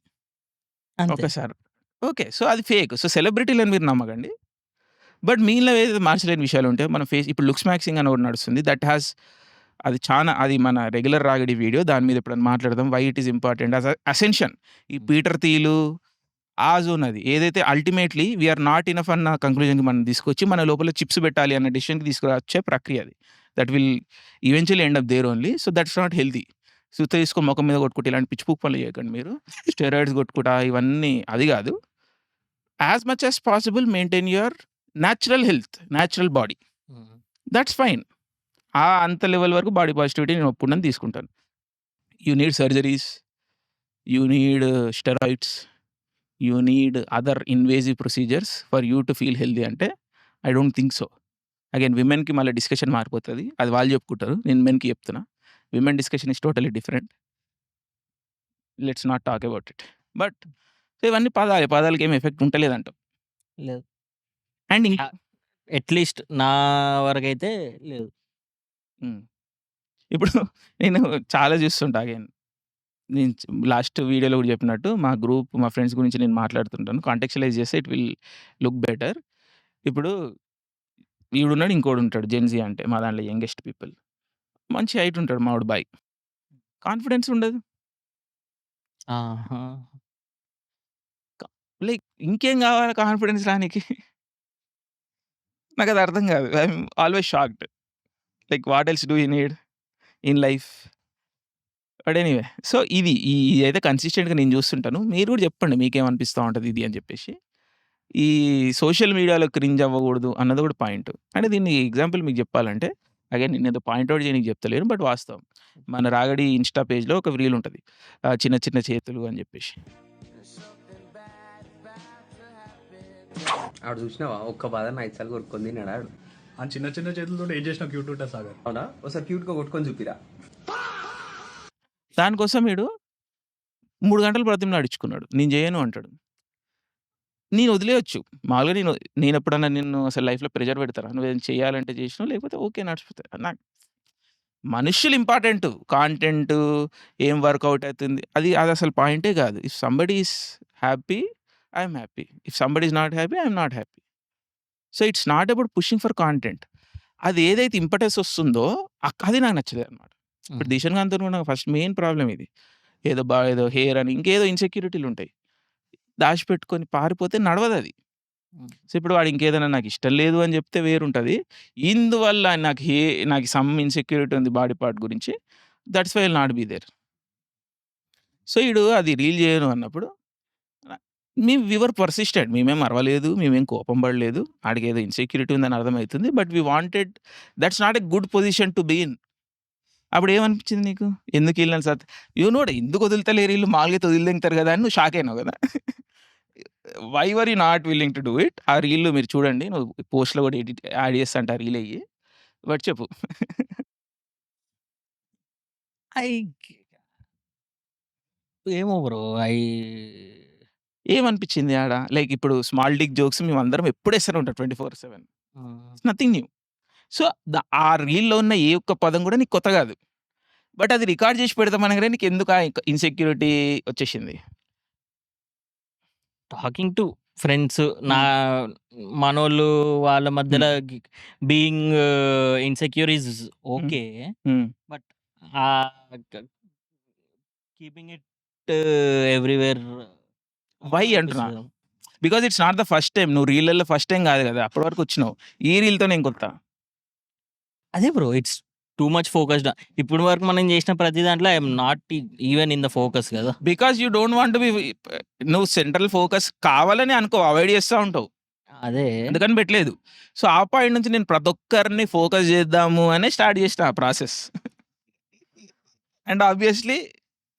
అంతే. ఒక్కసారి. ఓకే. సో, అది ఫేక్. సో, సెలబ్రిటీలని మీరు నమ్మకండి. బట్ మీలో ఏదైతే మార్చలేని విషయాలుంటాయో మన ఇప్పుడు లుక్స్ మ్యాక్సింగ్ అని ఒకటి నడుస్తుంది. అది మన రెగ్యులర్ రాగిడి వీడియో. దాని మీద ఎప్పుడైనా మాట్లాడదాం. Why it is important as ascension. ఈ పీటర్ థీలు ఆ జోన్ అది. ఏదైతే ultimately we are not enough అన్న కంక్లూజన్‌కి మనం తీసుకొచ్చి మన లోపల చిప్స్ పెట్టాలి అన్న డెసిషన్‌కి తీసుకొచ్చే ప్రక్రియ అది. That will eventually end up there only. So, that's not healthy. సుత్త తీసుకొని మొఖం మీద కొట్టుకుంటే ఇలాంటి పిచ్చి పూక్ పనులు చేయకండి మీరు. స్టెరాయిడ్స్ కొట్టుకుంటా ఇవన్నీ అది కాదు. As much as possible maintain your natural health, natural body. That's fine. అంత లెవెల్ వరకు బాడీ పాజిటివిటీ నేను ఒప్పుకుండని తీసుకుంటాను. You need surgeries. You need steroids, you need other invasive procedures for you to feel healthy అంటే I don't think so. Again విమెన్‌కి మళ్ళీ డిస్కషన్ మారిపోతది. అది వాళ్ళు చెప్పుకుంటారు. నేను మెన్‌కి చెప్తున్నా. Women discussion is totally different. Let's not talk about it. But ఇవన్నీ పదాలే. పదాలకి ఏమి ఎఫెక్ట్ ఉంటలేదంటావు. లేదు. అండ్ అట్‌లీస్ట్ నా వరకైతే లేదు. ఇప్పుడు నేను చాలా చూస్తుంటా అగైన్. నేను లాస్ట్ వీడియోలో కూడా చెప్పినట్టు మా ఫ్రెండ్స్ గురించి నేను మాట్లాడుతుంటాను. కాంటెక్చువలైజ్ చేస్తే ఇట్ విల్ లుక్ బెటర్. ఇప్పుడు ఈడున్నాడు, ఇంకోడుంటాడు. జెన్‌జీ అంటే మా దాంట్లో యంగెస్ట్ పీపుల్. మంచి హైట్ ఉంటాడు మావోడు బాయ్. కాన్ఫిడెన్స్ ఉండదు. ఆహా! లైక్ ఇంకేం కావాలి కాన్ఫిడెన్స్ రానీకి? నాకది అర్థం కాదు. I'm always shocked. Like what else do you need in life? But anyway. So ఇదైతే కన్సిస్టెంట్‌గా నేను చూస్తుంటాను. మీరు కూడా చెప్పండి మీకేమనిపిస్తా ఉంటది ఇది అని చెప్పేసి. ఈ సోషల్ మీడియాలో క్రింజ్ అవ్వకూడదు అన్నది కూడా పాయింట్. అంటే దీన్ని ఎగ్జాంపుల్ మీకు చెప్పాలంటే అగైన్ నేనేదో పాయింట్ ఔట్ చేయనీకి చెప్తలేను. బట్ వాస్తవం. మన రాగడి ఇన్‌స్టా పేజ్‌లో ఒక రీల్ ఉంటది. చిన్న చిన్న చేతులు అని చెప్పేసి. ఆడు చూసినావా ఒక్క బాధ 5 సార్లు కొట్టుకొని తిన్నాడు ఆడు. ఆ చిన్న చిన్న చేతులతో ఏం చేసినా క్యూట్ ఉంటుంది సాగర్. అవునా ఒకసారి క్యూట్గా కొట్టుకొని చూపిరా. దానికోసం వీడు 3 గంటలు బ్రతిమలాడించుకున్నాడు. నేను చేయను అంటాడు. నేను వదిలేయొచ్చు. మామూలుగా నేనెప్పుడన్నా నిన్ను అసలు లైఫ్‌లో ప్రెషర్ పెడతారా? నువ్వేదైనా చేయాలంటే చేసినావు, లేకపోతే ఓకే నడిచిపోతాయి. మనుషులు ఇంపార్టెంటు. కాంటెంటు, ఏం వర్కౌట్ అవుతుంది అదసలు పాయింటే కాదు. If somebody is happy, I am happy. If somebody is not happy, I am not happy. So, it's not about pushing for content. అది ఏదైతే ఇంపార్టెన్స్ వస్తుందో అది నాకు నచ్చలేదనమాట. ఇప్పుడు 'దిషన్' గానితో కూడా నాకు ఫస్ట్ మెయిన్ ప్రాబ్లమ్ ఇది. ఏదో హెయిర్ అని ఇంకేదో ఇన్‌సెక్యూరిటీలుంటాయి. దాచిపెట్టుకొని పారిపోతే నడవదది. సో, ఇప్పుడు వాడు ఇంకేదైనా నాకిష్టం లేదు అని చెప్తే వేరుంటది. ఇందువల్ల నాకు సమ్ ఇన్‌సెక్యూరిటీ ఉంది బాడీ పార్ట్ గురించి. That's why I will not be there. So, ఈడు అది రీల్ చేయను అన్నప్పుడు వి వర్ పర్సిస్టెంట్. మేమేం అరవలేదు. మేమేం కోపం పడలేదు. ఆడికేదో ఇన్‌సెక్యూరిటీ ఉందని అర్థమైతుంది. But we wanted that's not a good position to be in. అప్పుడేమనిపించింది నీకు? ఎందుకు ఈళ్ళని ఎందుకు వదులుతలేరు ఈళ్ళు? మామూలుగా అయితే వదిలిదెంగుతారు కదా అని నువ్వు షాక్ అయినావు కదా! Why were you not willing to do it? ఆ రీల్ మీరు చూడండి. నువ్వు పోస్ట్‌లో కూడా యాడ్ చేస్తా అంటే ఆ రీల్ ఎయ్యి. బట్ చెప్పు. ఐ ఏమో బ్రో. ఏమనిపించింది ఆడ? లైక్ ఇప్పుడు స్మాల్ డిక్ జోక్స్ మేమందరం ఎప్పుడేస్తూనే ఉంటాం 24/7. It's nothing new. సో, ఆ రీల్‌లో ఉన్న ఏ ఒక్క పదం కూడా నీకు కొత్త కాదు. బట్ అది రికార్డ్ చేసి పెడదాం అనగానే నీకెందుకు ఆ ఇన్‌సెక్యూరిటీ వచ్చేసింది? టాకింగ్ టు ఫ్రెండ్స్ మనోళ్ళు వాళ్ళ మధ్యలో being insecure is okay. But keeping it everywhere why అంటున్నా? Because it's not the first time. నువ్వు రీల్‌లలో ఫస్ట్ టైమ్ కాదు కదా! అప్పటి వరకు వచ్చినావు. ఈ రీల్‌తో నేను కొత్త. అదే bro. It's too much focused. ఇప్పుడు వరకు మనం చేసిన ప్రతి దాంట్లో I'm not even in the focus కదా! Because you don't want to be నువ్వు సెంట్రల్ ఫోకస్ కావాలని అనుకో అవాయిడ్ చేస్తా ఉంటావు. అదే. అందుకని పెట్టలేదు. సో, ఆ పాయింట్ నుంచి నేను ప్రతి ఒక్కరిని ఫోకస్ చేద్దాము అనే స్టార్ట్ చేసిన ఆ ప్రాసెస్. And obviously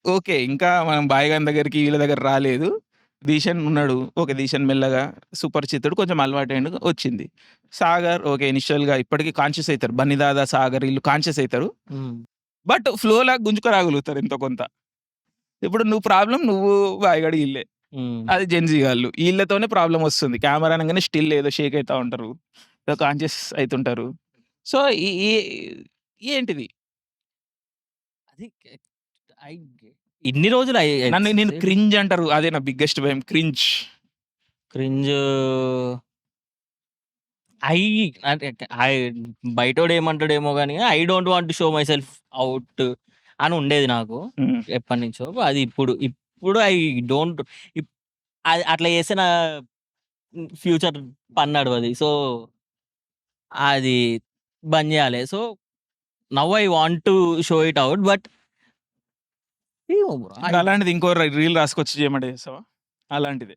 okay. ఇంకా మనం బాయ్ గాని దగ్గరికి వీళ్ళ దగ్గర రాలేదు. దిషన్ ఉన్నాడు. ఓకే. దిషన్ మెల్లగా సుపరిచితుడు కొంచెం అలవాటైండు వచ్చింది. సాగర్ ఓకే. ఇనిషియల్‌గా ఇప్పటికి కాన్షియస్ అయితారు. బన్నీదాదా, సాగర్ ఈళ్ళు కాన్షియస్ అయితారు. బట్ ఫ్లో‌లా గుంజుకురాగలుగుతారు ఎంతో కొంత. ఇప్పుడు నువ్వు బాయ్‌గాడు ఈళ్ళే. అది జెన్‌జీ గాళ్ళు. ఈళ్ళతోనే ప్రాబ్లమ్ వస్తుంది. కెమెరా అనంగానే స్టిల్ ఏదో షేక్ అయితా ఉంటారు. ఏదో కాన్షియస్ అయితుంటారు. సో, ఈ ఈ ఏంటిది? అది ఇన్ని రోజులు నేను క్రింజ్ అంటారు. అదే నా బిగ్గెస్ట్ భయం. క్రింజ్ అంటే బయటోడు ఏమంటాడేమో గానీ I don't want to show my self out అని ఉండేది నాకు ఎప్పటినుంచో. అది ఇప్పుడు ఐ డోంట్ అది అట్లా చేస్తే నా ఫ్యూచర్ పని నడవది. సో, అది బంద్ చేయాలి. So, now I want to show it out. But ఏమో బ్రో. అలాంటిది ఇంకో రీల్ రాసుకొచ్చి చేయమంటే చేస్తావా? అలాంటిదే.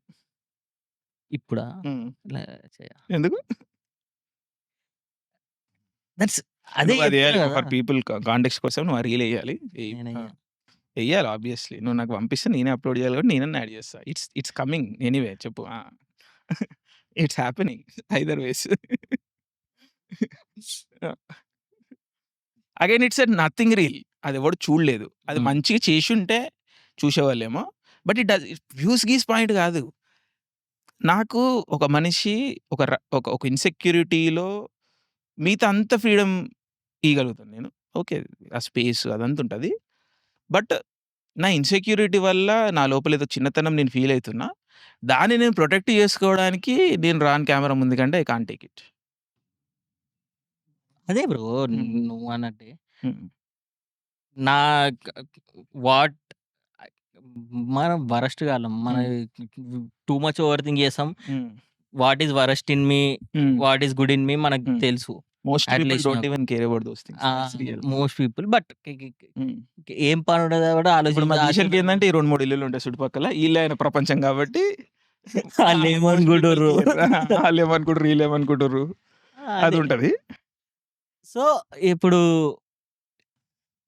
ఇప్పుడా? ఎందుకు? అదే అది ఫర్ పీపుల్ కాంటెక్స్ట్ కోసం నువ్వు ఆ రీల్ ఎయ్యాలి. ఎయ్యాలి ఆబ్వియస్‌లీ. నువ్వు నాకు పంపిస్తే నేనే అప్‌లోడ్ చేయాలి కాబట్టి నేనన్నా యాడ్ చేస్తా. ఇట్స్ కమింగ్ ఎనీవే చెప్పు. It's happening either ways. Again it's nothing reel. అదెవడు చూడలేదు. అది హ్మ్. మంచిగా చేసుంటే చూసేవాళ్ళేమో. బట్ వ్యూస్ గీస్ పాయింట్ కాదు. నాకు ఒక మనిషి ఒక ఇన్‌సెక్యూరిటీలో మిగతా అంత ఫ్రీడమ్ ఇయ్యగలుగుతాను నేను. ఓకే. ఆ స్పేస్ అదంతా ఉంటది. బట్ నా ఇన్‌సెక్యూరిటీ వల్ల నా లోపల ఏదో చిన్నతనం నేను ఫీల్ అయితున్నా. దాన్ని నేను ప్రొటెక్ట్ చేసుకోవడానికి నేను రాను కెమెరా ముందుకంటే ఐ కాంట్ టేక్ ఇట్. అదే బ్రో హ్మ్. నువ్వన్నట్టే. హ్మ్. నా వాట్ మనం వరస్ట్ గాళ్ళం. టూ మచ్ ఓవర్ థింక్ చేసాం. Hmm. What is worst in me, hmm. What is good in me మనకు హ్మ్. తెలుసు. Most people at least don't even care about those things. That's real. Most people but hmm. ఏం పని ఉండదు కూడా ఇప్పుడు మా ఆలోచించి దిషన్‌కి ఏందంటే ఈ 2, 3 ఇల్లులు ఉంటాయి చుట్టుపక్కల. ఈళ్ళే ఆయన ప్రపంచం కాబట్టి మోస్ట్ పీపుల్ ఆళ్ళేమనుకుంటుర్రు. కేర్. ఆళ్ళేమనుకుంటుర్రు, ఈళ్ళేమనుకుంటుర్రు అదే. అదుంటది. సో, ఇప్పుడు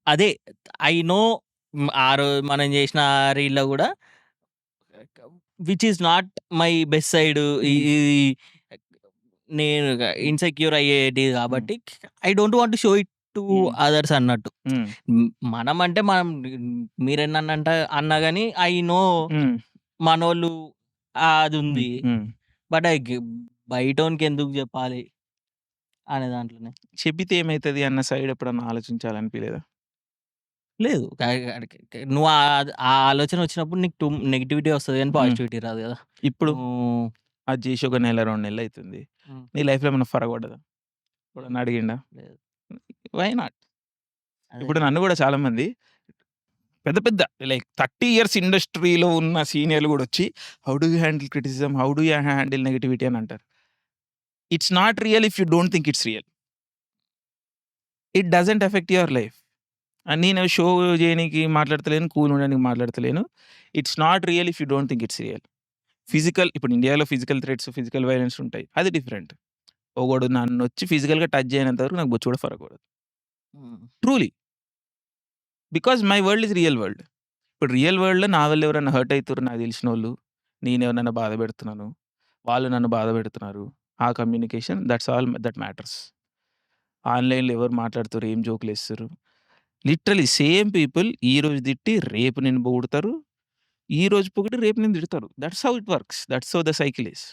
అదే ఐ నో ఆ రోజు మనం చేసిన రీల్‌లో గూడా which is not my best side. ఇది నేను ఇన్‌సెక్యూర్ అయ్యేది హ్మ్. కాబట్టి I don't want to show it to హ్మ్. అదర్స్ అన్నట్టు. హ్మ్. మనం అంటే మనం మీరెన్నన్నంట అన్నా గాని ఐ నో హ్మ్. మనోళ్ళు హ్మ్. అదుంది. హ్మ్. బట్ బయటోనికి ఎందుకు జెప్పాలి అనే దాంట్లోనే. చెబితే ఏమైతది అన్న సైడ్ ఎప్పుడన్నా ఆలోచించాలనిపియలేదా? లేదు. నువ్వు ఆ ఆలోచన వచ్చినప్పుడు నీకు నెగటివిటీ వస్తది గానీ హ్మ్. పాజిటివిటీ రాదు గదా! ఇప్పుడు నువ్వు అది జేసి ఒక నెల, 2 నెలలయితుంది. హ్మ్. నీ లైఫ్‌లో ఏమన్నా ఫరక్ పడ్డదా? ఎవడన్నా అడిగిండా? లేదు. Why not? అదే. ఇప్పుడు నన్ను గూడా చాలామంది పెద్ద పెద్ద లైక్ 30 ఇయర్స్ ఇండస్ట్రీలో ఉన్న సీనియర్‌లు గూడా వచ్చి how do you handle criticism? How do you handle negativity అని అంటారు. It's not real if you don't think it's real. It doesn't effect your life. నేను షో చేయనీకి మాట్లాడతలేను. కూల్ ఉండడానికి మాట్లాడతలేను. It's not real if you don't think it's real. ఇప్పుడు ఇండియాలో ఫిజికల్ థ్రెట్స్, ఫిజికల్ వయలెన్స్ ఉంటాయి. అది డిఫరెంట్. ఒకడు నన్నొచ్చి ఫిజికల్‌గా టచ్ చేయనంత వరకు నాకు బొచ్చు కూడా ఫరక్ పడదు. హ్మ్. Truly. Because my world is real world. ఇప్పుడు రియల్ వరల్డ్‌లో నా వల్ల ఎవరైనా హర్ట్ అయితుర్రు నాకు తెలిసినోళ్ళు. నేనెవరినైనా బాధ పెడుతున్నాను. వాళ్ళు నన్ను బాధ పెడుతున్నారు. ఆ communication that's all that matters. ఆన్‌లైన్‌లో ఎవరు మాట్లాడుతుర్రు, ఏం జోకులేస్తుర్రు. లిటరల్లీ సేమ్ పీపుల్ ఈరోజు తిట్టి రేపు నిన్ను పొగుడుతారు. ఈరోజు పొగిడి రేపు నిన్ను తిడతారు. That's how it works. That's how the cycle is.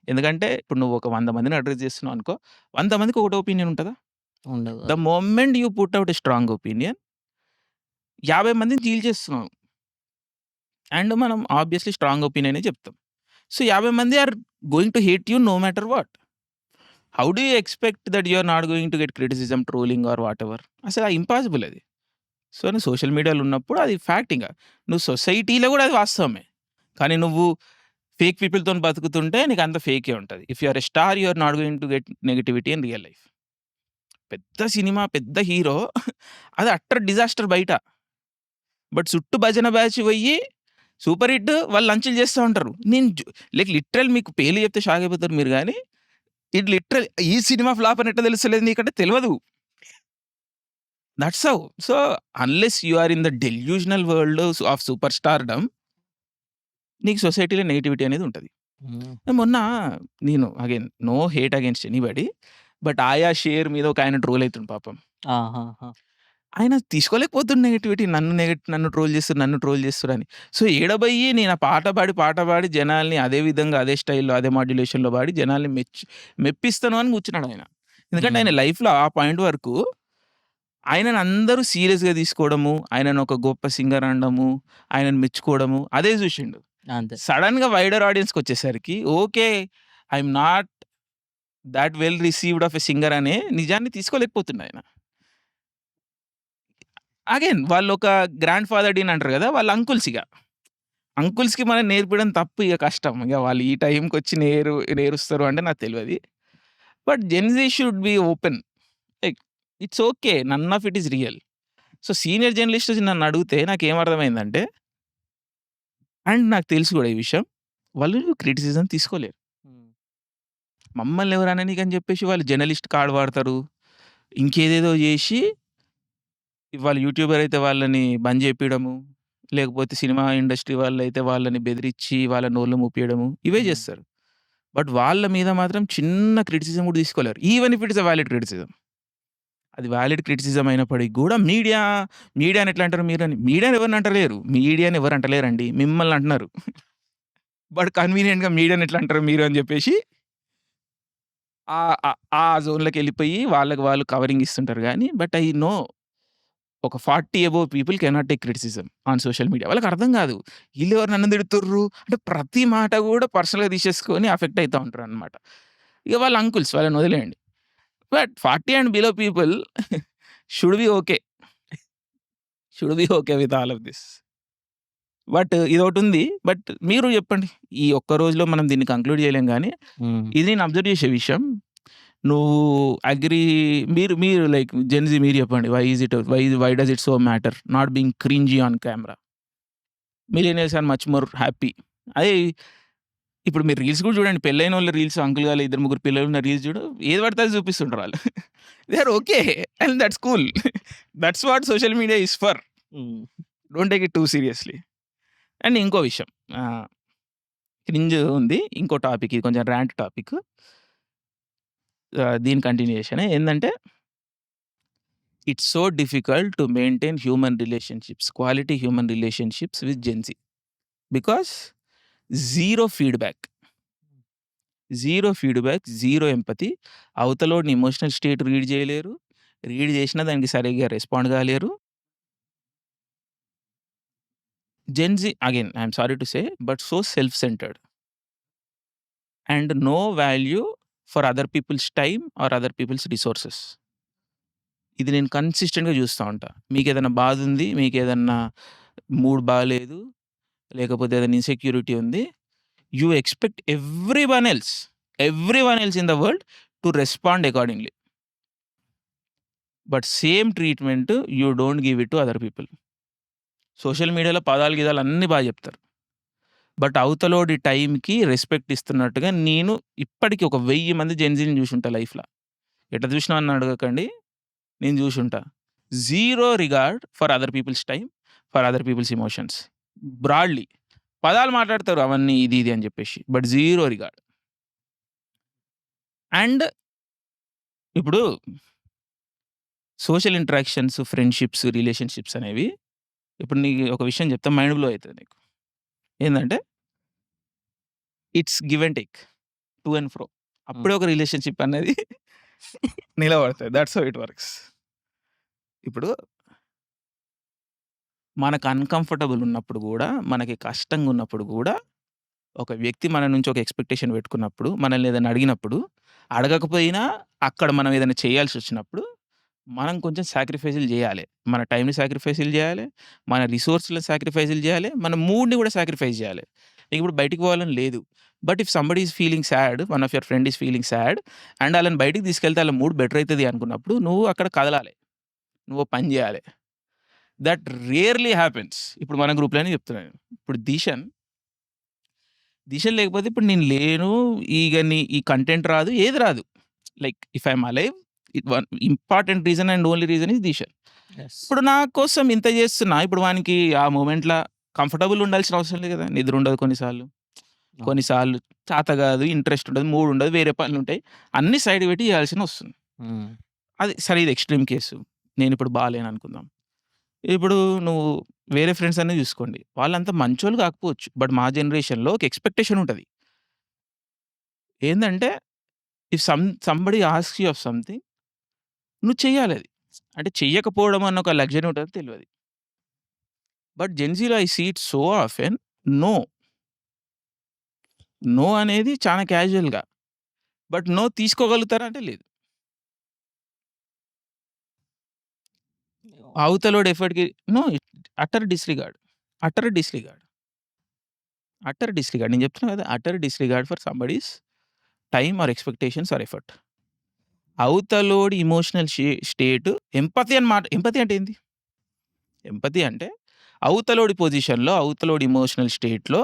ఎందుకంటే ఇప్పుడు నువ్వు ఒక 100 మందిని అడ్రెస్ చేస్తున్నావు అనుకో. 100 మందికి ఒకటే ఒపీనియన్ ఉంటదా? ఉండదు. The moment you put out a strong opinion 50 మందిని చీల్చేస్తున్నావు. అండ్ మనం ఆబ్వియస్‌లీ స్ట్రాంగ్ ఒపీనియనే చెప్తాం. సో 50 మంది are going to hate you no matter what. How do you expect that you are not going to get criticism, trolling or whatever. అసలు ఇంపాసిబుల్ అది. సో, నువ్వు సోషల్ మీడియాలో ఉన్నప్పుడు అది ఫ్యాక్ట్ ఇంగ. నువ్వు సొసైటీలో గూడా అది వాస్తవమే. కానీ నువ్వు ఫేక్ పీపుల్‌తోని బతుకుతుంటే నీకంతా ఫేకే ఉంటది. If you are a star you are not going to get negativity in real life. పెద్ద సినిమా, పెద్ద హీరో అది అట్టర్ డిజాస్టర్ బయట. బట్ చుట్టూ భజన బ్యాచ్ పోయి సూపర్ హిట్ వాళ్ళు లంచ్‌లు చేస్తా ఉంటారు. నేను లిటరల్ మీకు పేర్లు చెప్తే షాక్ అయిపోతారు మీరు గానీ, ఇది లిటరల్ ఈ సినిమా ఫ్లాప్ అని ఎట్లా తెలుస్తలేదు నీకంటే తెలవదు. That's how. So, unless you are in the delusional world of super stardom నీకు సొసైటీలో నెగటివిటీ అనేది ఉంటది. హ్మ్. మొన్న నేను again no hate against anybody. But ఆయా షేర్ మీద ఒక ఆయన ట్రోల్ అయితుండు పాపం. ఆహాహా! ఆయన తీసుకోలేకపోతుండు నెగటివిటీ. నన్ను ట్రోల్ చేస్తుర్రని. సో, ఏడబోయి నేను ఆ పాట పాడి జనాల్ని అదే విధంగా, అదే స్టైల్‌లో, అదే మాడ్యులేషన్‌లో పాడి జనాల్ని మెప్పిస్తాను అని కూర్చున్నాడు ఆయన. ఎందుకంటే ఆయన హ్మ్. లైఫ్‌లో ఆ పాయింట్ వరకు ఆయనని అందరూ సీరియస్‌గా తీసుకోవడము, ఆయనను ఒక గొప్ప సింగర్ అనడము, ఆయనను మెచ్చుకోవడము అదే చూషిండు. అంతే. సడెన్‌గా వైడర్ ఆడియన్స్‌కొచ్చేసరికి okay. I am not thought well received of a singer అనే నిజాన్ని తీసుకోలేకపోతుండు ఆయన. అగైన్ వాళ్ళొక గ్రాండ్ ఫాదర్ డీన్ అంటారు గదా! వాళ్ళ అంకుల్స్ ఇగ. అంకుల్స్‌కి మనం నేర్పియడం తప్పు ఇగ కష్టం. ఇగ వాళ్ళు ఈ టైంకొచ్చి నేరుస్తారు అంటే నాకు తెలవది. But Gen Z should be open. Like it's okay. None of it is real. So, senior journalist నన్నడిగితే నాకేమర్థమైందంటే అండ్ నాకు తెలుసు గూడా ఈ విషయం. వాళ్ళు క్రిటిసిజం తీసుకోలేరు. హ్మ్. మమ్మల్ని ఎవరు అననీకని జెప్పేసి వాళ్ళు జర్నలిస్ట్ కార్డ్ వాడతారు. ఇంకేదేదో జేసి వాళ్ళు యూట్యూబర్ అయితే వాళ్ళని బంద్ జేపియడము. లేకపోతే సినిమా ఇండస్ట్రీ వాళ్ళైతే వాళ్ళని బెదిరించి వాళ్ళ నోళ్ళు మూపియడము ఇవే హ్మ్. చేస్తారు. బట్ వాళ్ళ మీద మాత్రం చిన్న క్రిటిసిజం కూడా తీసుకోలేరు. Even if it's a valid criticism. అది వాలిడ్ క్రిటిసిజం అయినప్పటికి కూడా మీడియాని ఎట్లా అంటారు మీరని? మీడియాని ఎవరిని అంటలేరు. మీడియాని ఎవరు అంటలేరండి. మిమ్మల్ని అంటున్నారు. బట్ కన్వీనియంట్‌గా మీడియాని ఎట్లా అంటారు మీరు అని చెప్పేసి ఆ జోన్‌లోకెళ్ళిపోయి వాళ్ళకి వాళ్ళు కవరింగ్ ఇస్తుంటారు గానీ, బట్ ఐ నో ఒక 40 above people cannot take criticism on social media. వాళ్ళకి అర్థం కాదు. ఈళ్ళెవరు నన్ను తిడుతుర్రు అంటే ప్రతి మాట కూడా పర్సనల్‌గా తీసేసుకొని అఫెక్ట్ అయితా ఉంటారనమాట. ఇక వాళ్ళ అంకుల్స్ వాళ్ళని వదిలేయండి. But 40 and below people should be okay. Should be okay with all of this. But ఇదొకటుంది. బట్ మీరు చెప్పండి. ఈ ఒక్క రోజులో మనం దీన్ని కంక్లూడ్ చేయలేం గానీ, హ్మ్. ఇది నేను అబ్జర్వ్ చేసే విషయం. నువ్వు అగ్రీ మీరు లైక్ జెన్‌జీ మీరు చెప్పండి. Why does it so matter not being cringy on camera? Millionaires are much more happy. అదే ఇప్పుడు మీరు రీల్స్ కూడా చూడండి. పెళ్ళైనోళ్ళ రీల్స్ అంకుల్ గాళ్ళు 2, 3 పిల్లలున్న రీల్స్ చూడు. ఏది పడితే అది చూపిస్తుంటారు వాళ్ళు. They are okay and that's cool. That's what social media is for. Hmm. Don't take it too seriously. And ఇంకో విషయం క్రింజ్ ఉంది. ఇంకో టాపిక్ ఇది కొంచెం ర్యాంట్ టాపిక్. దీని కంటిన్యూయేషనే ఏందంటే it's so difficult to maintain human relationships, quality human relationships with Gen Z. Because zero feedback. Zero feedback, zero empathy. అవతలోడిని ఎమోషనల్ స్టేట్ రీడ్ చేయలేరు. రీడ్ చేసినా దానికి సరిగ్గా రెస్పాండ్ కాలేరు. Gen Z again I am sorry to say but so self centered. And no value for other people's time or other people's resources. ఇది నేను కన్సిస్టెంట్‌గా చూస్తా ఉంటా. మీకేదైనా బాధుంది, మీకేదన్నా మూడ్ బాలేదు, లేకపోతే ఏదైనా ఇన్‌సెక్యూరిటీ ఉంది. You expect everyone else in the world to respond accordingly. But same treatment you don't give it to other people. Social మీడియాలో పదాలు గిదాలు అన్నీ బాగా చెప్తారు. బట్ అవతలోడి టైంకి రెస్పెక్ట్ ఇస్తున్నట్టుగా నేను ఇప్పటికి ఒక 1000 మంది జెన్‌జీని చూసుంటా లైఫ్‌ల. ఎట్లా చూసినావు అని అడగకండి. నేను చూసుంటా. Zero regard for other people's time, for other people's emotions. Broadly పదాలు మాట్లాడతారు అవన్నీ ఇది ఇది అని చెప్పేసి. But zero regard. అండ్ ఇప్పుడు సోషల్ ఇంటరాక్షన్స్, ఫ్రెండ్‌షిప్స్, రిలేషన్‌షిప్స్ అనేవి ఇప్పుడు నీకు ఒక విషయం చెప్తా మైండ్ బ్లో అయితది నీకు. ఏందంటే it's give and take. To and fro. అప్పుడే ఒక రిలేషన్‌షిప్ అనేది నిలబడతది. That's how it works. ఇప్పుడు మనకు అన్‌కంఫర్టబుల్ ఉన్నప్పుడు గూడా, మనకి కష్టంగా ఉన్నప్పుడు గూడా, ఒక వ్యక్తి మన నుంచి ఒక ఎక్స్‌పెక్టేషన్ పెట్టుకున్నప్పుడు, మనల్ని ఏదైనా అడిగినప్పుడు, అడగకపోయినా అక్కడ మనం ఏదైనా చేయాల్సొచ్చినప్పుడు, మనం కొంచెం సాక్రిఫైస్‌లు జేయాలె. మన టైమ్‌ని సాక్రిఫైస్‌లు జేయాలె, మన రిసోర్స్‌లని సాక్రిఫైస్‌లు జేయాలె, మన మూడ్‌ని గూడా సాక్రిఫైస్ జేయాలె. ఇప్పుడు బయటికి పోవాలని లేదు. But if somebody is feeling sad, one of your friend is feeling sad and ఆళ్ళని బయటికి తీసుకెళ్తే ఆళ్ళ మూడ్ బెటర్ అయితది అనుకున్నప్పుడు, నువ్వు అక్కడ కదలాలె. నువ్వు ఓ పని జేయాలె. That rarely happens. ఇప్పుడు మన గ్రూప్‌లోనే చెప్తున్నాను. ఇప్పుడు దిషన్ లేకపోతే ఇప్పుడు నేను లేను. ఈ కంటెంట్ రాదు. ఏది రాదు. Like if I am alive one important reason and only reason is దిషన్. యెస్. ఇప్పుడు నా కోసం ఇంత చేస్తున్నా. ఇప్పుడు వానికి ఆ మొమెంట్‌ల కంఫర్టబుల్ ఉండాల్సిన అవసరం లేదు కదా! నిద్ర ఉండదు కొన్నిసార్లు. కొన్నిసార్లు చేత కాదు, ఇంట్రెస్ట్ ఉండదు, మూడ్ ఉండదు, వేరే పనులుంటాయి. అన్నీ సైడ్‌కి పెట్టి చేయాల్సిన వస్తుంది. హ్మ్. అది సరే ఇది ఎక్స్‌ట్రీమ్ కేసు. నేనిప్పుడు బాలేను అనుకుందాం. ఇప్పుడు నువ్వు వేరే ఫ్రెండ్స్ అన్నీ చూసుకోండి. వాళ్ళంత మంచోళ్ళు కాకపోవచ్చు. బట్ మా జనరేషన్‌లో ఒక ఎక్స్‌పెక్టేషన్ ఉంటది. ఏందంటే if somebody asks you of something నువ్వు చెయ్యాలది. అంటే చెయ్యకపోవడం అన్న ఒక లగ్జరీ ఉంటదో తెలవది. బట్ జెన్‌జీలో I see it so often no. No అనేది చాలా క్యాజువల్‌గా. బట్ నో తీసుకోగలుగుతారా అంటే లేదు. అవతలోడి ఎఫర్ట్‌కి no utter disregard. Utter disregard. Utter disregard. నేను చెప్తున్నా కదా! Utter disregard for somebody's time or expectations or effort. అవతలోడి ఎమోషనల్ స్టేట్ ఎంపతి అంటే ఏంది? ఎంపతి అంటే అవతలోడి పొజిషన్‌లో, అవతలోడి ఎమోషనల్ స్టేట్‌లో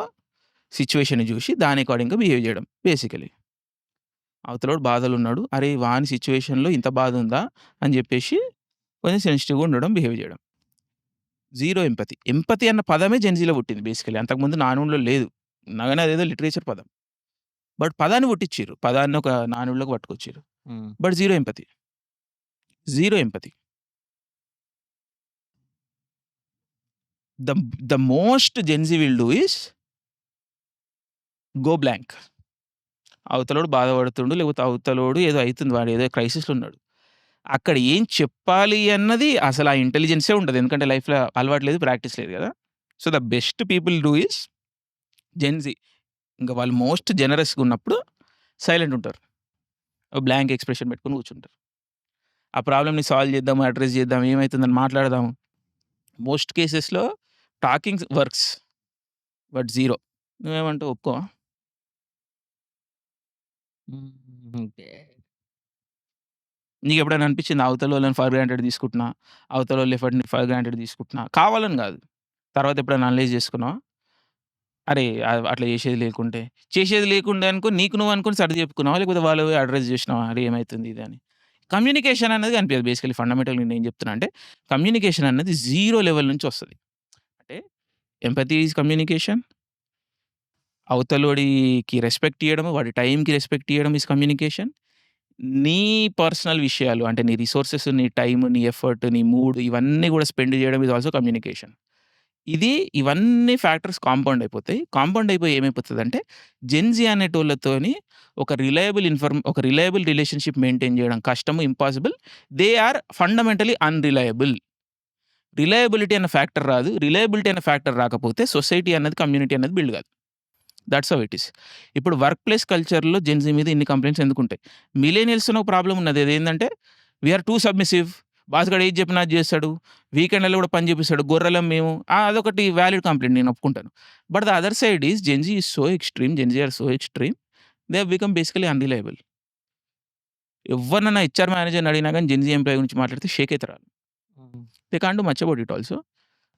సిట్యుయేషన్‌ని చూసి దాని అకార్డింగ్‌గా బిహేవ్ చేయడం బేసికల్లీ. అవతలోడు బాధలున్నాడు. అరే! వాని సిట్యుయేషన్‌లో ఇంత బాధ ఉందా? అని చెప్పేసి కొంచెం సెన్సిటివ్‌గా ఉండడం, బిహేవ్ చేయడం. Zero empathy. ఎంపతి అన్న పదమే జెన్‌జీలో పుట్టింది బేసికల్లీ. అంతకుముందు నానుడిలో లేదు. గాని అదేదో లిటరేచర్ పదం. బట్ పదాన్ని పుట్టిచ్చిర్రు. పదాన్ని ఒక నానుడిలోకి పట్టుకొచ్చిర్రు. Hmm. But zero empathy. Zero empathy. The most Gen Z will do is go blank. అవతలోడు బాధపడుతుండు. లేకపోతే అవతలోడు ఏదో అయితుంది. వాడు ఏదో క్రైసిస్‌లో ఉన్నాడు. అక్కడ ఏం చెప్పాలి అన్నది అసలు ఆ ఇంటెలిజెన్సే ఉండదు. ఎందుకంటే లైఫ్‌లో అలవాటు లేదు, ప్రాక్టీస్ లేదు గదా! So, the best people do is Gen Z. ఇంక వాళ్ళు మోస్ట్ జెనరస్‌గా ఉన్నప్పుడు సైలెంట్ ఉంటారు. ఓ బ్లాంక్ ఎక్స్‌ప్రెషన్ పెట్టుకొని కూర్చుంటారు. ఆ ప్రాబ్లమ్‌ని సాల్వ్ చేద్దాం, అడ్రెస్ చేద్దాం, ఏమైతుందని మాట్లాడదాం. మోస్ట్ కేసెస్‌లో టాకింగ్ వర్క్స్. But zero. నువ్వేమంటావు ఒప్పుకోవా? హ్మ్. ఓకే. నీకెప్పుడైనా అనిపించిందా అవతలోళ్ళని ఫర్ గ్రాంటెడ్ తీసుకుంటున్నా, అవతలోళ్ళ ఎఫర్ట్‌ని ఫర్ గ్రాంటెడ్ తీసుకుంటున్నా, కావాలని గాదు. తర్వాత ఎప్పుడైనా అనలైజ్ చేసుకున్నావా? అరే! అట్లా చేసేది లేకుండే అనుకో నీకు నువ్వు అనుకోని సర్ది చెప్పుకున్నావా? లేకపోతే వాళ్ళు పోయి అడ్రెస్ చేసినావా? అరే! ఏమైతుంది ఇది అని. కమ్యూనికేషన్ అనేది కనిపియదు బేసికల్లీ ఫండమెంటల్‌గా నేనేం చెప్తున్నా అంటే, కమ్యూనికేషన్ అనేది జీరో లెవెల్ నుంచి వస్తది. అంటే ఎంపథీ ఈజ్ కమ్యూనికేషన్. అవతలోడికి రెస్పెక్ట్ ఇయ్యడం, వాడి టైంకి రెస్పెక్ట్ ఇయ్యడం ఈజ్ కమ్యూనికేషన్. నీ పర్సనల్ విషయాలు అంటే నీ రిసోర్సెస్, నీ టైమ్, నీ ఎఫర్ట్, నీ మూడ్ ఇవన్నీ గూడా స్పెండ్ చేయడం ఈజ్ ఆల్సో కమ్యూనికేషన్. ఇవన్నీ ఫ్యాక్టర్స్ కాంపౌండ్ అయిపోతాయి. కాంపౌండ్ అయిపోయి ఏమైపోతదంటే జెన్‌జీ అనేటోళ్ళతోని ఒక రిలయబుల్ రిలేషన్‌షిప్ మెయింటైన్ చేయడం కష్టము, impossible. They are fundamentally unreliable. Reliability అన్న ఫ్యాక్టర్ రాదు. రిలయబిలిటీ అనే ఫ్యాక్టర్ రాకపోతే సొసైటీ అన్నది, కమ్యూనిటీ అనేది బిల్డ్ కాదు. That's how it is. ఇప్పుడు వర్క్ ప్లేస్ కల్చర్‌లో జెన్‌జీ మీద ఇన్ని కంప్లెయింట్స్ ఎందుకుంటాయి? మిలేనియల్స్‌లో ఒక ప్రాబ్లమ్ ఉన్నది. అదేందంటే we are too submissive. Boss గాడు ఏది చెప్పినా అది చేస్తాడు. వీకెండ్‌లలో కూడా పని చేపిస్తాడు. గొర్రెలం మేము. అదొకటి వాలిడ్ కంప్లెయింట్ నేను ఒప్పుకుంటాను. But the other side is Gen Z is so extreme. Gen Z are so extreme. They have become basically unreliable. ఎవ్వరినన్నా హెచ్‌ఆర్ మేనేజర్‌ని అడిగినా గాని జెన్‌జీ ఎంప్లాయీ గురించి మాట్లాడితే షేక్ అయితారు ఆళ్ళు. Hmm. They can't do much about it also.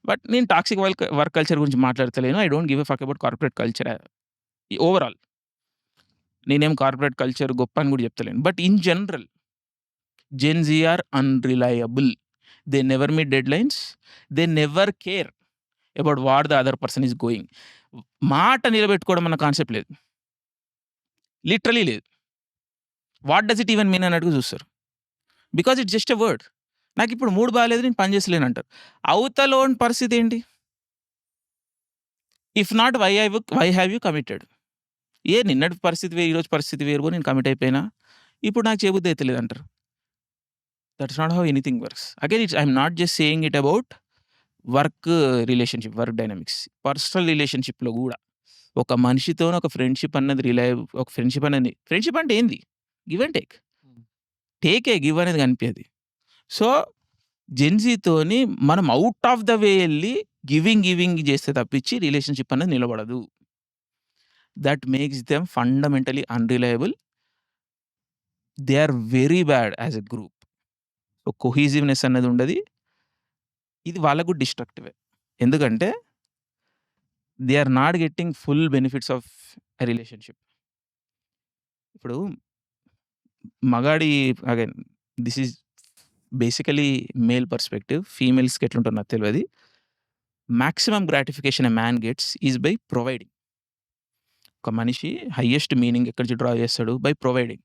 But నేను టాక్సిక్ వర్క్ కల్చర్ గురించి మాట్లాడతలేను. I don't give a fuck about corporate culture overall. నేనేం కార్పొరేట్ కల్చర్ గొప్ప అని కూడా చెప్తలేను. But in general Gen Z are unreliable. They never meet deadlines. They never care about what the other person is going. మాట నిలబెట్టుకోవడం అన్న కాన్సెప్ట్ లేదు. లిటరల్లీ లేదు. What does it even mean అన్నట్టుగా చూస్తారు. Because it's just a word. నాకిప్పుడు మూడ్ బాలేదు నేను పని చేస్తలేనంటారు. అవతలోని పరిస్థితి ఏంటి? If not why have you committed? నిన్నటి పరిస్థితి వేరు, ఈరోజు పరిస్థితి వేరు నేను కమిట్ అయిపోయినా. ఇప్పుడు నాకు చేయబుద్ధి అయితలేదంటారు. That's not how anything works. Again I'm not just saying it about work relationship, work dynamics. Personal రిలేషన్‌షిప్‌లో గూడా ఒక మనిషితోని ఒక ఫ్రెండ్‌షిప్ అన్నది ఫ్రెండ్‌షిప్ అంటే ఏంది? Give and take. హ్మ్. టేకే గివ్ అనేది కనిపియది. సో, జెన్‌జీతోని మనం ఔట్ ఆఫ్ ద వే ఎళ్లి గివింగ్ చేస్తే తప్పించి రిలేషన్‌షిప్ అనేది నిలబడదు. That makes them fundamentally unreliable. They are very bad as a group. So, cohesiveness అన్నది ఉండది. ఇది వాళ్ళకు కూడా డిస్ట్రక్టివే. ఎందుకంటే they are not getting full benefits of a relationship. ఇప్పుడు మగాడి again this is basically male perspective. ఫీమేల్స్‌కి ఎట్లుంటదో నాకు తెలవది. Maximum gratification a man gets is by providing. ఒక మనిషి హైయెస్ట్ మీనింగ్ ఎక్కడి నుంచి డ్రా చేస్తాడు? By providing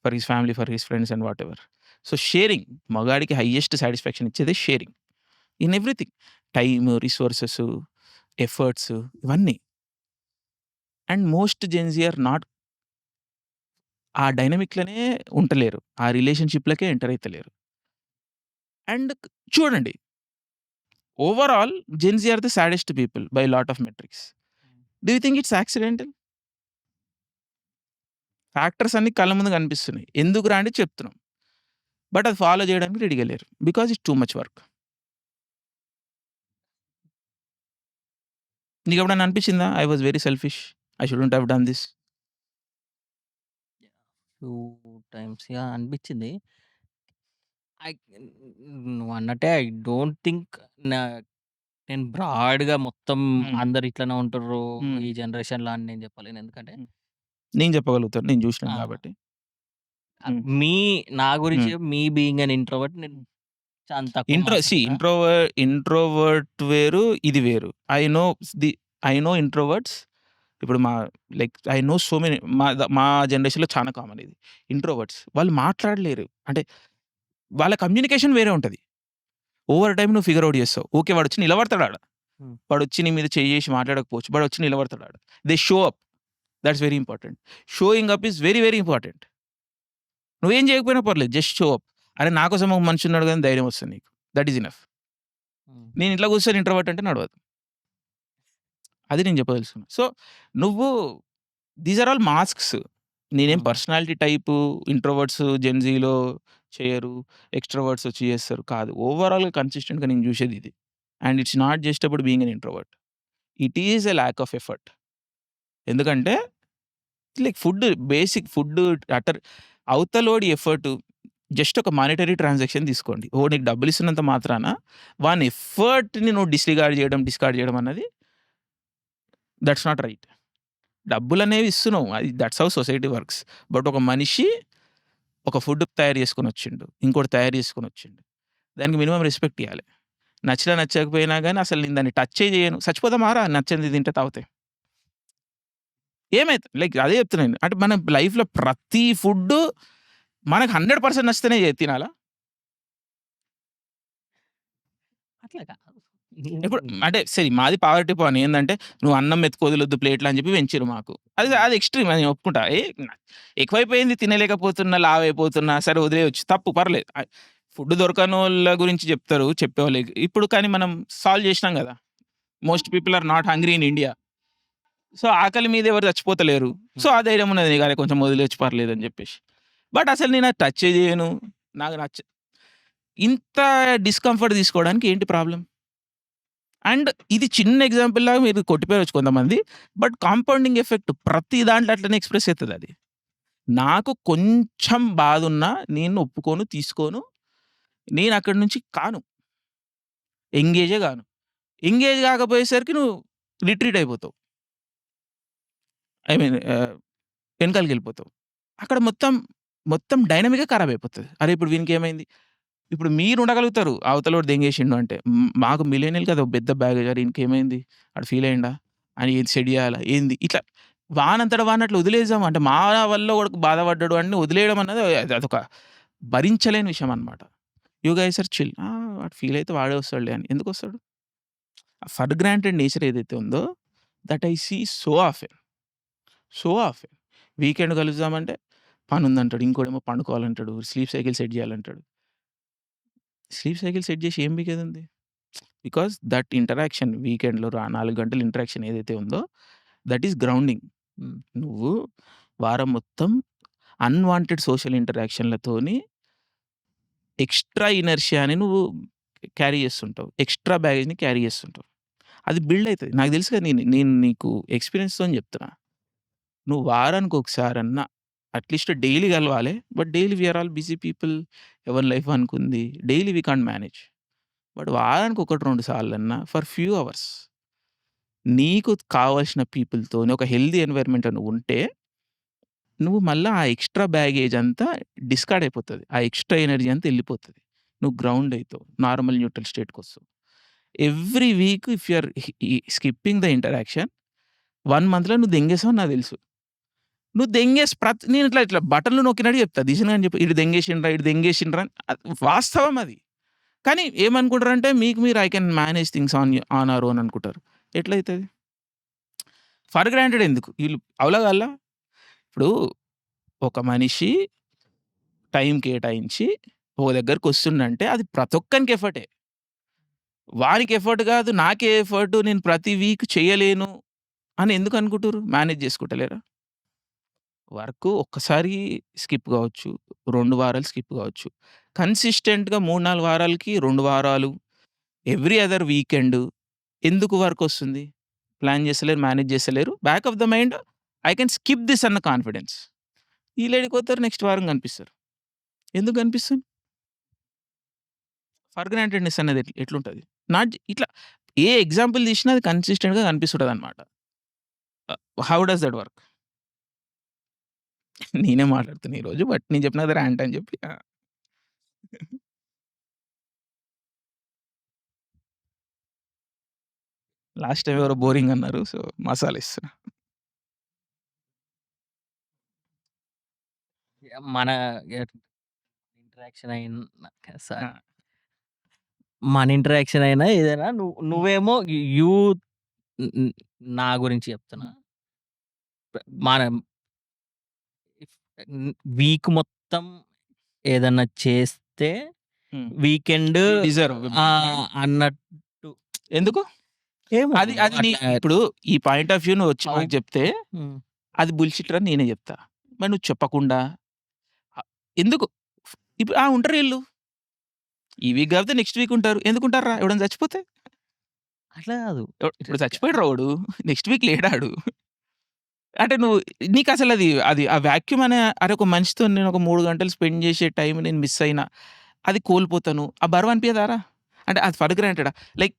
for his family, for his friends and whatever. So, sharing మగాడికి హైయెస్ట్ సాటిస్ఫాక్షన్ ఇచ్చేదే sharing. In everything. Time, resources, efforts ఇవన్నీ. And most Gen Z are not ఆ డైనమిక్‌లోనే ఉంటలేరు. ఆ రిలేషన్‌షిప్‌లకే ఎంటర్ అయితలేరు. అండ్ చూడండి overall Gen Z are the saddest people by lot of metrics. Do you think it's accidental? Factors అన్నీ కళ్ళ ముందు కనిపిస్తున్నాయి. ఎందుకురా అంటే చెప్తున్నాం. బట్ అది ఫాలో చేయడానికి రెడీగా లేరు. Because it's too much work. నీకెప్పుడైనా అనిపించిందా? I was very selfish. I shouldn't have done this. 2 times అనిపించింది. ఐ నువ్వన్నట్టే ఐ డోంట్ థింక్ నా నేను బ్రాడ్‌గా మొత్తం హ్మ్. అందరూ ఇట్లనే ఉంటుర్రు హ్మ్. ఈ జనరేషన్‌లో అని నేను చెప్పలేను. ఎందుకంటే హ్మ్. నేను చెప్పగలుగుతాను. నేను చూసినాను ఆ! కాబట్టి. హ్మ్. నా గురించి హ్మ్. మీ బీయింగ్ అన్ ఇంట్రోవర్ట్ నేను చాలా తక్కువ మాట్లాడతా. ఇంట్రోవర్ట్ వేరు, ఇది వేరు. I know introverts. ఇప్పుడు ఐ నో సో మెనీ మా జనరేషన్‌లో చాలా కామన్ ఇది. ఇంట్రోవర్ట్స్ వాళ్ళు మాట్లాడలేరు. అంటే వాళ్ళ కమ్యూనికేషన్ వేరే ఉంటది. ఓవర్ టైమ్ నువ్వు ఫిగర్ ఔట్ చేస్తావు. ఓకే. వాడొచ్చి నిలబడతాడు ఆడ. హ్మ్. వాడొచ్చి నీ మీద చెయ్యి చేసి మాట్లాడకపోవచ్చు. వాడొచ్చి నిలబడతాడు ఆడ. They show up. That's very important. Showing up is very, very important. నువ్వేం చేయకపోయినా పర్లేదు. Just show up. అరే నా కోసం ఒక మనిషి ఉన్నాడు కానీ ధైర్యం వస్తుంది నీకు. That is enough. హ్మ్. నేను ఇంట్లో కూర్చొని ఇంట్రోవర్ట్ అంటే నడవదు. అది నేను చెప్పదలుచుకున్నా. సో నువ్వు దీస్ ఆర్ ఆల్ మాస్క్స్. నేనేం హ్మ్. పర్సనాలిటీ టైపు ఇంట్రోవర్ట్స్ జెన్‌జీలో చేయరు. ఎక్స్‌ట్రోవర్ట్స్ వచ్చి చేస్తారు కాదు. ఓవరాల్‌గా కన్సిస్టెంట్‌గా నేను చూసేది ఇది. And it's not just about being an introvert. It is a lack of effort. ఎందుకంటే బేసిక్ ఫుడ్ అవతలోడి ఎఫర్ట్ జస్ట్ ఒక మానిటరీ ట్రాన్సాక్షన్ తీసుకోండి. నీకు డబ్బులు ఇస్తున్నంత మాత్రాన వాని ఎఫర్ట్‌ని నువ్వు డిస్కార్డ్ చేయడం అన్నది దట్స్ నాట్ రైట్. డబ్బులనేవి ఇస్తున్నావు. That's how society works. But ఒక మనిషి ఒక ఫుడ్ తయారు చేసుకొని వచ్చిండు. ఇంకోటి తయారు చేసుకొని వచ్చిండు. దానికి మినిమమ్ రెస్పెక్ట్ ఇయ్యాలి. నచ్చినా నచ్చకపోయినా గానీ అసలు నేను దాన్ని టచ్చే చేయను. చచ్చిపోదామారా నచ్చనిది తింటే తాగితే. అదే చెప్తున్నాను. అంటే మన లైఫ్‌లో ప్రతి ఫుడ్డు మనకు 100% నచ్చితేనే తినాలా? అట్లా కాదు. ఇప్పుడు అంటే మాది పావర్టీ పాన్ ఏందంటే నువ్వు అన్నం వదిలొద్దు ప్లేట్‌లో అని చెప్పి పెంచిర్రు మాకు. అది ఎక్స్‌ట్రీమ్ అది నేను ఒప్పుకుంటా. ఎక్కువైపోయింది తినలేకపోతున్నా, లావైపోతున్నా సరే వదిలేయొచ్చు. తప్పు పర్లేదు. ఫుడ్ దొరకనోళ్ళ గురించి చెప్తారు చెప్పేవాళ్ళు. ఇప్పుడు కానీ మనం సాల్వ్ చేసినాం గదా! Most people are not hungry in India. So ఆకలి మీద ఎవరు చచ్చిపోతలేరు. సో ఆ ధైర్యం ఉన్నది నీకు. అరే కొంచెం వదిలేయొచ్చు పర్లేదని చెప్పేసి. బట్ అసలు నేను అది టచ్చే చేయను. నాకు ఇంత డిస్కంఫర్ట్ తీసుకోవడానికి ఏంటి ప్రాబ్లమ్? అండ్ ఇది చిన్న ఎగ్జాంపుల్ లాగా మీరు కొట్టిపోయొచ్చు కొంతమంది. బట్ కాంపౌండింగ్ ఎఫెక్ట్ ప్రతి దాంట్లో అట్లనే ఎక్స్‌ప్రెస్ అయితది అది. నాకు కొంచెం బాధున్నా నేను ఒప్పుకోను, తీసుకోను. నేను అక్కడి నుంచి ఎంగేజే గాను. ఎంగేజ్ కాకపోయేసరికి నువ్వు రిట్రీట్ అయిపోతావు. ఐ మీన్ వెనకాలకెళ్ళిపోతావు. అక్కడ మొత్తం డైనమిక్‌గా ఖరాబ్ అయిపోతది. అరే ఇప్పుడు వీనికేమైంది? ఇప్పుడు మీరు ఉండగలుగుతారు. అవతలోడు దెంగేసిండు అంటే. మాకు మిలియనీర్‌కి అదో పెద్ద బ్యాగేజ్. అరే ఈయనకేమైంది? ఆడు ఫీల్ అయిండా? అని ఏది సెట్ చేయాలా? ఏంది? ఇట్లా వానంతట వాడిని అట్లా వదిలేసాం అంటే మా వల్ల ఒకడు బాధపడ్డాడు అని వదిలేయడం అన్నది అదొక భరించలేని విషయం అనమాట. You guys are chill. వాడు ఫీల్ అయితే వాడే వస్తాడులే అని. ఎందుకొస్తాడు? ఫర్ గ్రాంటెడ్ నేచర్ ఏదైతే ఉందో that I see so often. Weekend కలుద్దామంటే పనుందంటాడు. ఇంకోడేమో పండుకోవాలంటాడు. స్లీప్ సైకిల్ సెట్ చేయాలంటాడు. స్లీప్ సైకిల్ సెట్ చేసి ఏం పీకేదుంది? బికాస్ దట్ ఇంటరాక్షన్ వీకెండ్‌లో 4 గంటల ఇంటరాక్షన్ ఏదైతే ఉందో దట్ ఈస్ గ్రౌండింగ్. హ్మ్. నువ్వు వారం మొత్తం అన్‌వాంటెడ్ సోషల్ ఇంటరాక్షన్‌లతోని ఎక్స్‌ట్రా ఇనర్షియాని నువ్వు క్యారీ చేస్తుంటావు. ఎక్స్‌ట్రా బ్యాగేజ్‌ని క్యారీ చేస్తుంటావు. అది బిల్డ్ అయితది. నాకు తెలుసు కదా! నేను నీకు ఎక్స్‌పీరియన్స్‌తోని చెప్తున్నా. నువ్వు వారానికి ఒకసారన్నా అట్‌లీస్ట్ డైలీ కలవాలే. But daily we are all busy people. ఎవరి లైఫ్ వానికుంది. Daily we can't manage. But వారానికి 1, 2 సార్లన్నా ఫర్ ఫ్యూ అవర్స్ నీకు కావాల్సిన పీపుల్‌తోని ఒక హెల్తీ ఎన్వైర్న్‌మెంట్‌లో నువ్వుంటే, నువ్వు మళ్ళా ఆ ఎక్స్‌ట్రా బ్యాగేజ్ అంతా డిస్కార్డ్ అయిపోతది. ఆ ఎక్స్‌ట్రా ఎనర్జీ అంతా ఎళ్ళిపోతది. నువ్వు గ్రౌండ్ అయితావు. నార్మల్ న్యూట్రల్ స్టేట్‌కొస్తావు. Every week if you are skipping the interaction 1 మంత్‌లో నువ్వు దెంగేసావని నాకు తెలుసు. నువ్వు దెంగేసి నేను ఇట్లా బటన్లు నొక్కినట్టు చెప్తా. దిశను గాని చెప్పు. ఈడు దెంగేసిండ్రా అని వాస్తవం అది. కానీ ఏమనుకుంటారంటే మీకు మీరు I can manage things on our own అనుకుంటారు. ఎట్లయితది? ఫర్ గ్రాంటెడ్ ఎందుకు? ఈళ్ళు అవలగాళ్ళా? ఇప్పుడు ఒక మనిషి టైం కేటాయించి ఒక దగ్గరకొస్తుండంటే అది ప్రతి ఒక్కనికి ఎఫర్టే. వానికి ఎఫర్ట్ కాదు, నాకే ఎఫర్ట్ నేను ప్రతి వీక్ చేయలేను అని ఎందుకు అనుకుంటుర్రు? మేనేజ్ చేసుకుంటలేరా? వర్క్ ఒక్కసారి స్కిప్ కావచ్చు. 2 వారాలు స్కిప్ కావచ్చు. కన్సిస్టెంట్‌గా 3, 4 వారాలకి 2 వారాలు ఎవ్రీ అదర్ వీకెండ్ ఎందుకు వర్కొస్తుంది? ప్లాన్ చేస్తలేరు, మేనేజ్ చేస్తలేరు. Back of the mind I can skip this అన్న కాన్ఫిడెన్స్. ఈళ్ళేడికి నెక్స్ట్ వారం కనిపిస్తారు. ఎందుకు కనిపిస్తుంది? ఫర్ గ్రాంటెడ్‌నెస్ అనేది ఎట్లుంటది? ఇట్లా ఏ ఎగ్జాంపుల్ తీసినా అది కన్సిస్టెంట్‌గా కనిపిస్తుంటదనమాట. How does that work? నేనే మాట్లాడుతున్నా ఈరోజు. బట్ నేను చెప్పినది ర్యాంట్ అని చెప్పి లాస్ట్ టైం ఎవరో బోరింగ్ అన్నారు. సో, మసాలా ఇస్తున్నా. మన ఇంటరాక్షన్ అయిన సారీ. ఆ! మన ఇంటరాక్షన్ అయినా ఏదైనా నువ్వేమో యూ న్ నా గురించి చెప్తున్నా. మనం వీక్ మొత్తం ఏదన్నా చేస్తే హ్మ్. Weekend deserve. అన్నట్టు ఎందుకు? ఏమో అది అది నీ అట్లా. ఇప్పుడు ఈ పాయింట్ ఆఫ్ వ్యూ నువ్వు వచ్చి నాకు చెప్తే హ్మ్. అది బుల్‌షిట్ అని నేనే చెప్తా. మరి నువ్వు చెప్పకుండా ఎందుకు? ఇప్పుడు ఉంటారు ఈళ్ళు. ఈ వీక్ కాకపోతే నెక్స్ట్ వీక్ ఉంటారు. ఎందుకుంటారురా? ఎవడైనా చచ్చిపోతే? అట్లా కాదు. ఇప్పుడు చచ్చిపోయాడురా వాడు. నెక్స్ట్ వీక్ లేడాడు. అంటే నువ్వు నీకసలు అది ఆ వాక్యూమ్ అనే అరే ఒక మనిషితో నేను ఒక 3 గంటలు స్పెండ్ చేసే టైం నేను మిస్ అయినా, అది కోల్పోతాను. ఆ బరువు అనిపియదారా? అంటే అది ఫర్ గ్రాంటెడా? లైక్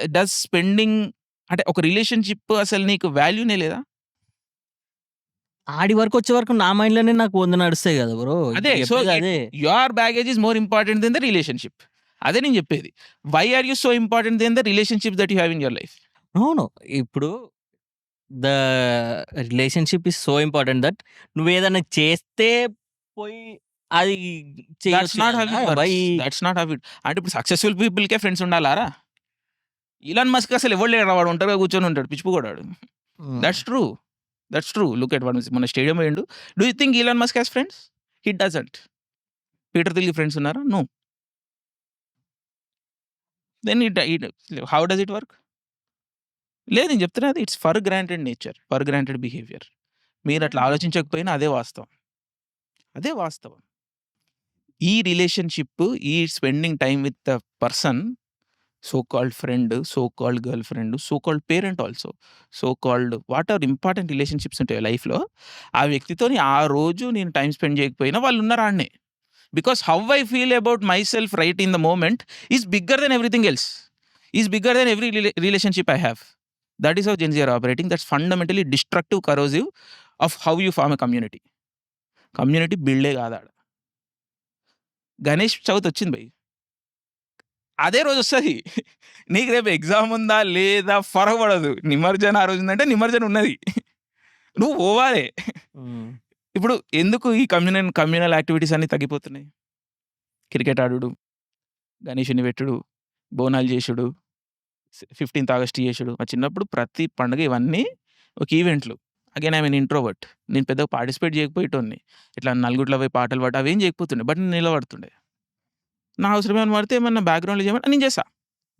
డస్ స్పెండింగ్ అంటే ఒక రిలేషన్‌షిప్ అసలు నీకు వాల్యూనే లేదా? ఆడి వరకు వచ్చే వరకు నా మైండ్‌లోనే నాకు 100 నడుస్తాయి కదా బ్రో. అదే. సో, చెప్పేది అదే. Your baggage is more important than the relationship. అదే నేను చెప్పేది. Why are you so important than the relationships that you have in your life? అవును. ఇప్పుడు the relationship is so important that నువ్వేదైనా చేస్తే పోయి అది దట్స్ చేయొచ్చు నాట్ హౌ ఇట్ కదా! Works. That's not how it. అంటే ఇప్పుడు సక్సెస్‌ఫుల్ పీపుల్‌కే ఫ్రెండ్స్ ఉండాలారా? ఇలాన్ మస్క్ అసలు ఎవడు లేడురా, వాడు ఒంటరిగా కూర్చొని ఉంటాడు. పిచ్చిపోగొడాడు. Hmm. That's true. That's true. Look at what మొన్న స్టేడియం పోయిండు. Do you think Elon Musk has friends? He doesn't. Peter థిల్‌కి ఫ్రెండ్స్ ఉన్నారా? No. Then how does it work? లేదు నేను చెప్తున్నది it's for granted nature. For granted behaviour. మీరు అట్లా ఆలోచించకపోయినా అదే వాస్తవం. అదే వాస్తవం. ఈ రిలేషన్‌షిప్, ఈ spending time with the person, so called friend, so called girl friend, so called parent also, so called whatever important relationships ఉంటాయి లైఫ్‌లో. ఆ వ్యక్తితోని ఆ రోజు నేను టైమ్ స్పెండ్ చేయకపోయినా వాళ్ళు ఉన్నారు ఆడనే. Because how I feel about my self right in the moment is bigger than everything else. Is bigger than every relationship I have. That is how gen Z are operating. That's fundamentally destructive, corrosive of how you form a community. Community బిల్డే కాదు ఆడ. గణేష్ చవితి వచ్చింది భయ్. అదే రోజు వస్తది. నీకు రేపు ఎగ్జామ్ ఉందా లేదా ఫరక్ పడదు. నిమజ్జన ఆ రోజు ఉందంటే నిమజ్జన ఉన్నది. నువ్వు పోవాలే. హ్మ్. ఇప్పుడు ఎందుకు ఈ కమ్యూనల్ యాక్టివిటీస్ అన్నీ తగ్గిపోతున్నాయి? క్రికెట్ ఆడుడు, గణేషుని పెట్టుడు, బోనాలు చేసుడు, 15th ఆగస్ట్ చేసుడు. మా చిన్నప్పుడు ప్రతి పండుగ ఇవన్నీ ఒక ఈవెంట్లు. Again I am an introvert. నేను పెద్దగా పార్టిసిపేట్ చేయకపోయేటోన్ని. ఇట్లా నలుగురిలో పోయి పాటలు పాడి అవేం చేయకపోతుండే. బట్ నేను నిలబడుతుండే. నా అవసరం ఏమైనా పడితే ఏమన్నా బ్యాక్‌గ్రౌండ్‌లో చేయమని నేను చేస్తా.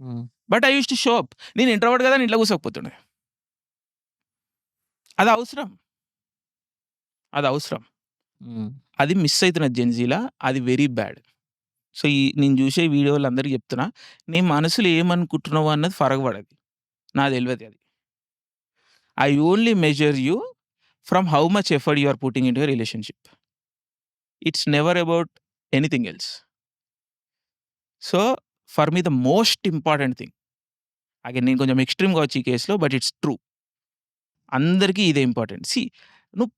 హ్మ్. But I used to show up. నేను ఇంట్రోవర్ట్ కదా అని ఇంట్లో కూర్చోకపోతుండే. అది అవసరం. అది అవసరం. హ్మ్. అది మిస్ అయితున్నది జెన్ జీలా. అది వెరీ బ్యాడ్. సో, నేను చూసే వీడియోలందరికి చెప్తున్నా. నీ మనసులో ఏమనుకుంటున్నావు అన్నది ఫరక్ పడది. నాకు తెలవది అది. I only measure you from how much effort you are putting into a relationship. It's never about anything else. So, for me the most important thing, again నేను కొంచెం ఎక్స్‌ట్రీమ్ కావచ్చు ఈ కేస్‌లో, బట్ ఇట్స్ ట్రూ. అందరికీ ఇదే ఇంపార్టెంట్. నువ్వు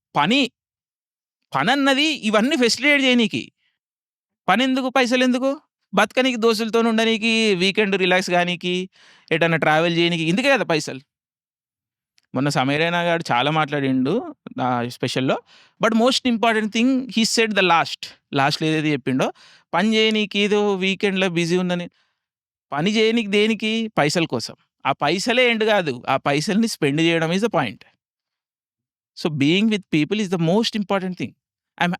పనన్నది ఇవన్నీ ఫెసిలిటేట్ చేయనీకి. పనెందుకు? పైసలెందుకు? బతకనీకి, దోస్తులతోని ఉండనీకి, వీకెండ్ రిలాక్స్ గానీకి, ఎటన్నా ట్రావెల్ చేయనీకి, ఇందుకే కదా పైసలు. మొన్న సమీర్ రైనా గాడు చాలా మాట్లాడిండు స్పెషల్‌లో. But most important thing he said the లాస్ట్‌లో ఏదైతే చెప్పిండో, పని చేయనీకి ఏదో వీకెండ్‌లో బిజీ ఉందని. పని చేయనీకి దేనికి? పైసల కోసం. ఆ పైసలే ఎండ్ కాదు. ఆ పైసల్ని స్పెండ్ చేయడం is the point. So, being with people is the most important thing.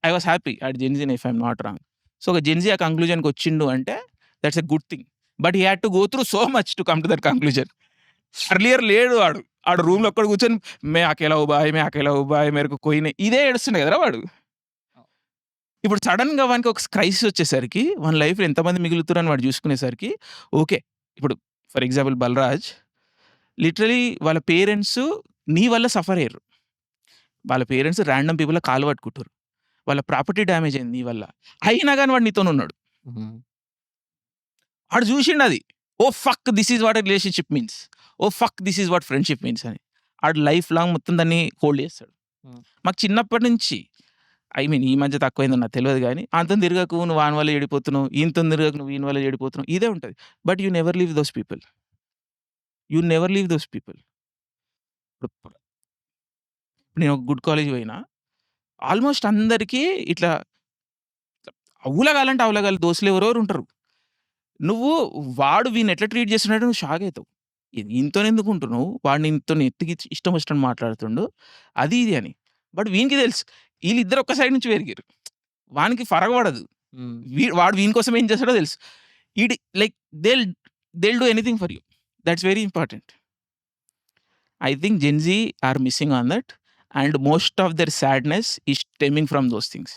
I was happy at Gen Z if I am not wrong. So, ఒక జెన్‌జీ ఆ కంక్లూజన్‌కి వచ్చిండు అంటే that's a good thing. But he had to go through so much to come to that conclusion. Earlier లేడు వాడు. ఆడు రూమ్‌లో ఒక్కడు కూర్చొని మే అకేలా హూ భాయ్ మేరే కో కోయి నహీ ఇదే ఏడుస్తుండే కదరా వాడు. ఇప్పుడు సడెన్‌గా వానికి ఒక క్రైసిస్ వచ్చేసరికి వాని లైఫ్‌లో ఎంతమంది మిగులుతురని వాడు చూసుకునేసరికి ఓకే. ఇప్పుడు ఫర్ ఎగ్జాంపుల్ బలరాజ్ లిటరల్లీ వాళ్ళ పేరెంట్స్ నీ వల్ల సఫర్ అయ్యిర్రు. వాళ్ళ పేరెంట్స్ రాండమ్ పీపుల్‌ల కాళ్ళు పట్టుకుంటుర్రు. వాళ్ళ ప్రాపర్టీ డ్యామేజ్ అయింది నీ వల్ల. అయినా గాని వాడు నీతోనున్నాడు. హ్మ్. ఆడు చూసిండది. Oh! Fuck this is what a relationship means. Oh! Fuck this is what friendship means అని. ఆడు లైఫ్ లాంగ్ మొత్తం దాన్ని హోల్డ్ చేస్తాడు. హ్మ్. మాకు చిన్నప్పటి నుంచి ఐ మీన్ ఈ మధ్య తక్కువైందో నాకు తెలవదు గానీ, "ఆనితోని తిరగకు నువ్వు వాని వల్ల చెడిపోతున్నావు. ఈనితోని తిరగకు నువ్వు ఈని వల్ల చెడిపోతున్నావు." ఇదే ఉంటది. But you never leave those people. You never leave those people. ఇప్పుడు నేను ఒక గుడ్ కాలేజ్ పోయినా ఆల్మోస్ట్ అందరికీ ఇట్లా అవులగాలంటే అవులగాలి దోస్తులు ఎవరెవరు ఉంటారు. నువ్వు వాడు వీడిని ఎట్లా ట్రీట్ చేస్తున్నాడు నువ్వు షాక్ అవుతావు. ఇంతో ఎందుకు ఉంటున్నావు, వాడిని ఇంతో ఎత్తికి ఇష్టం వచ్చినట్టు మాట్లాడుతుండు అది ఇది అని. బట్ వీనికి తెలుసు వీళ్ళిద్దరు ఒక్క సైడ్ నుంచి పెరిగారు, వానికి ఫరగబడదు. వాడు వీని కోసం ఏం చేస్తాడో తెలుసు. ఈడి like they'll do anything for you. That's very important. I think Gen Z are missing on that, and most of their sadness is stemming from those things.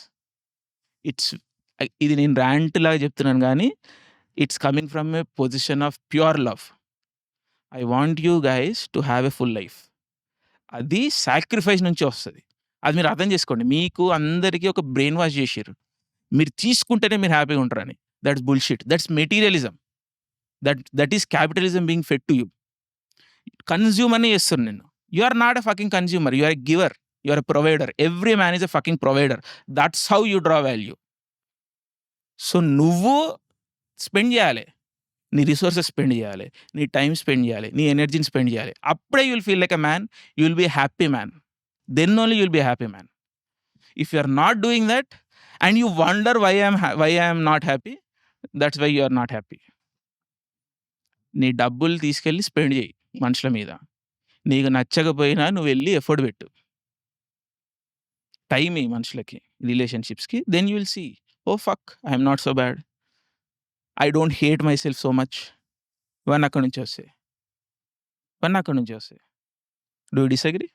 ఇది నేను ర్యాంట్ లాగా చెప్తున్నాను కానీ it's coming from A position of pure love. I want you guys to have a full life. అది సాక్రిఫైస్ నుంచి వస్తుంది. అది మీరు అర్థం చేసుకోండి. మీకు అందరికీ ఒక బ్రెయిన్ వాష్ చేసారు, మీరు తీసుకుంటేనే మీరు హ్యాపీగా ఉంటారని. That's bullshit. That's materialism. That is capitalism being fed to you. కన్జ్యూమర్ని చేస్తారు నేను. You are not a fucking consumer, you are a giver, you are a provider. Every man is a fucking provider. That's how you draw value. So నువ్వు స్పెండ్ చేయాలి, నీ రిసోర్సెస్ స్పెండ్ చేయాలి, నీ టైం స్పెండ్ చేయాలి, నీ ఎనర్జీని స్పెండ్ చేయాలి. అప్పుడే you will feel like a man, you will be happy man. Then only you will be happy man. If you are not doing that and you wonder why I'm not happy, that's why you are not happy. నీ డబ్బులు తీసుకెళ్ళి స్పెండ్ చేయి మనుషుల మీద. నీకు నచ్చకపోయినా నువ్వు వెళ్ళి ఎఫర్ట్ పెట్టు, టైం ఈ మనుషులకి, రిలేషన్షిప్స్కి. Then you will see, oh fuck, I'm not so bad, I don't hate my self so much. ఇవన్నీ అక్కడి నుంచి వస్తాయి. Do you disagree?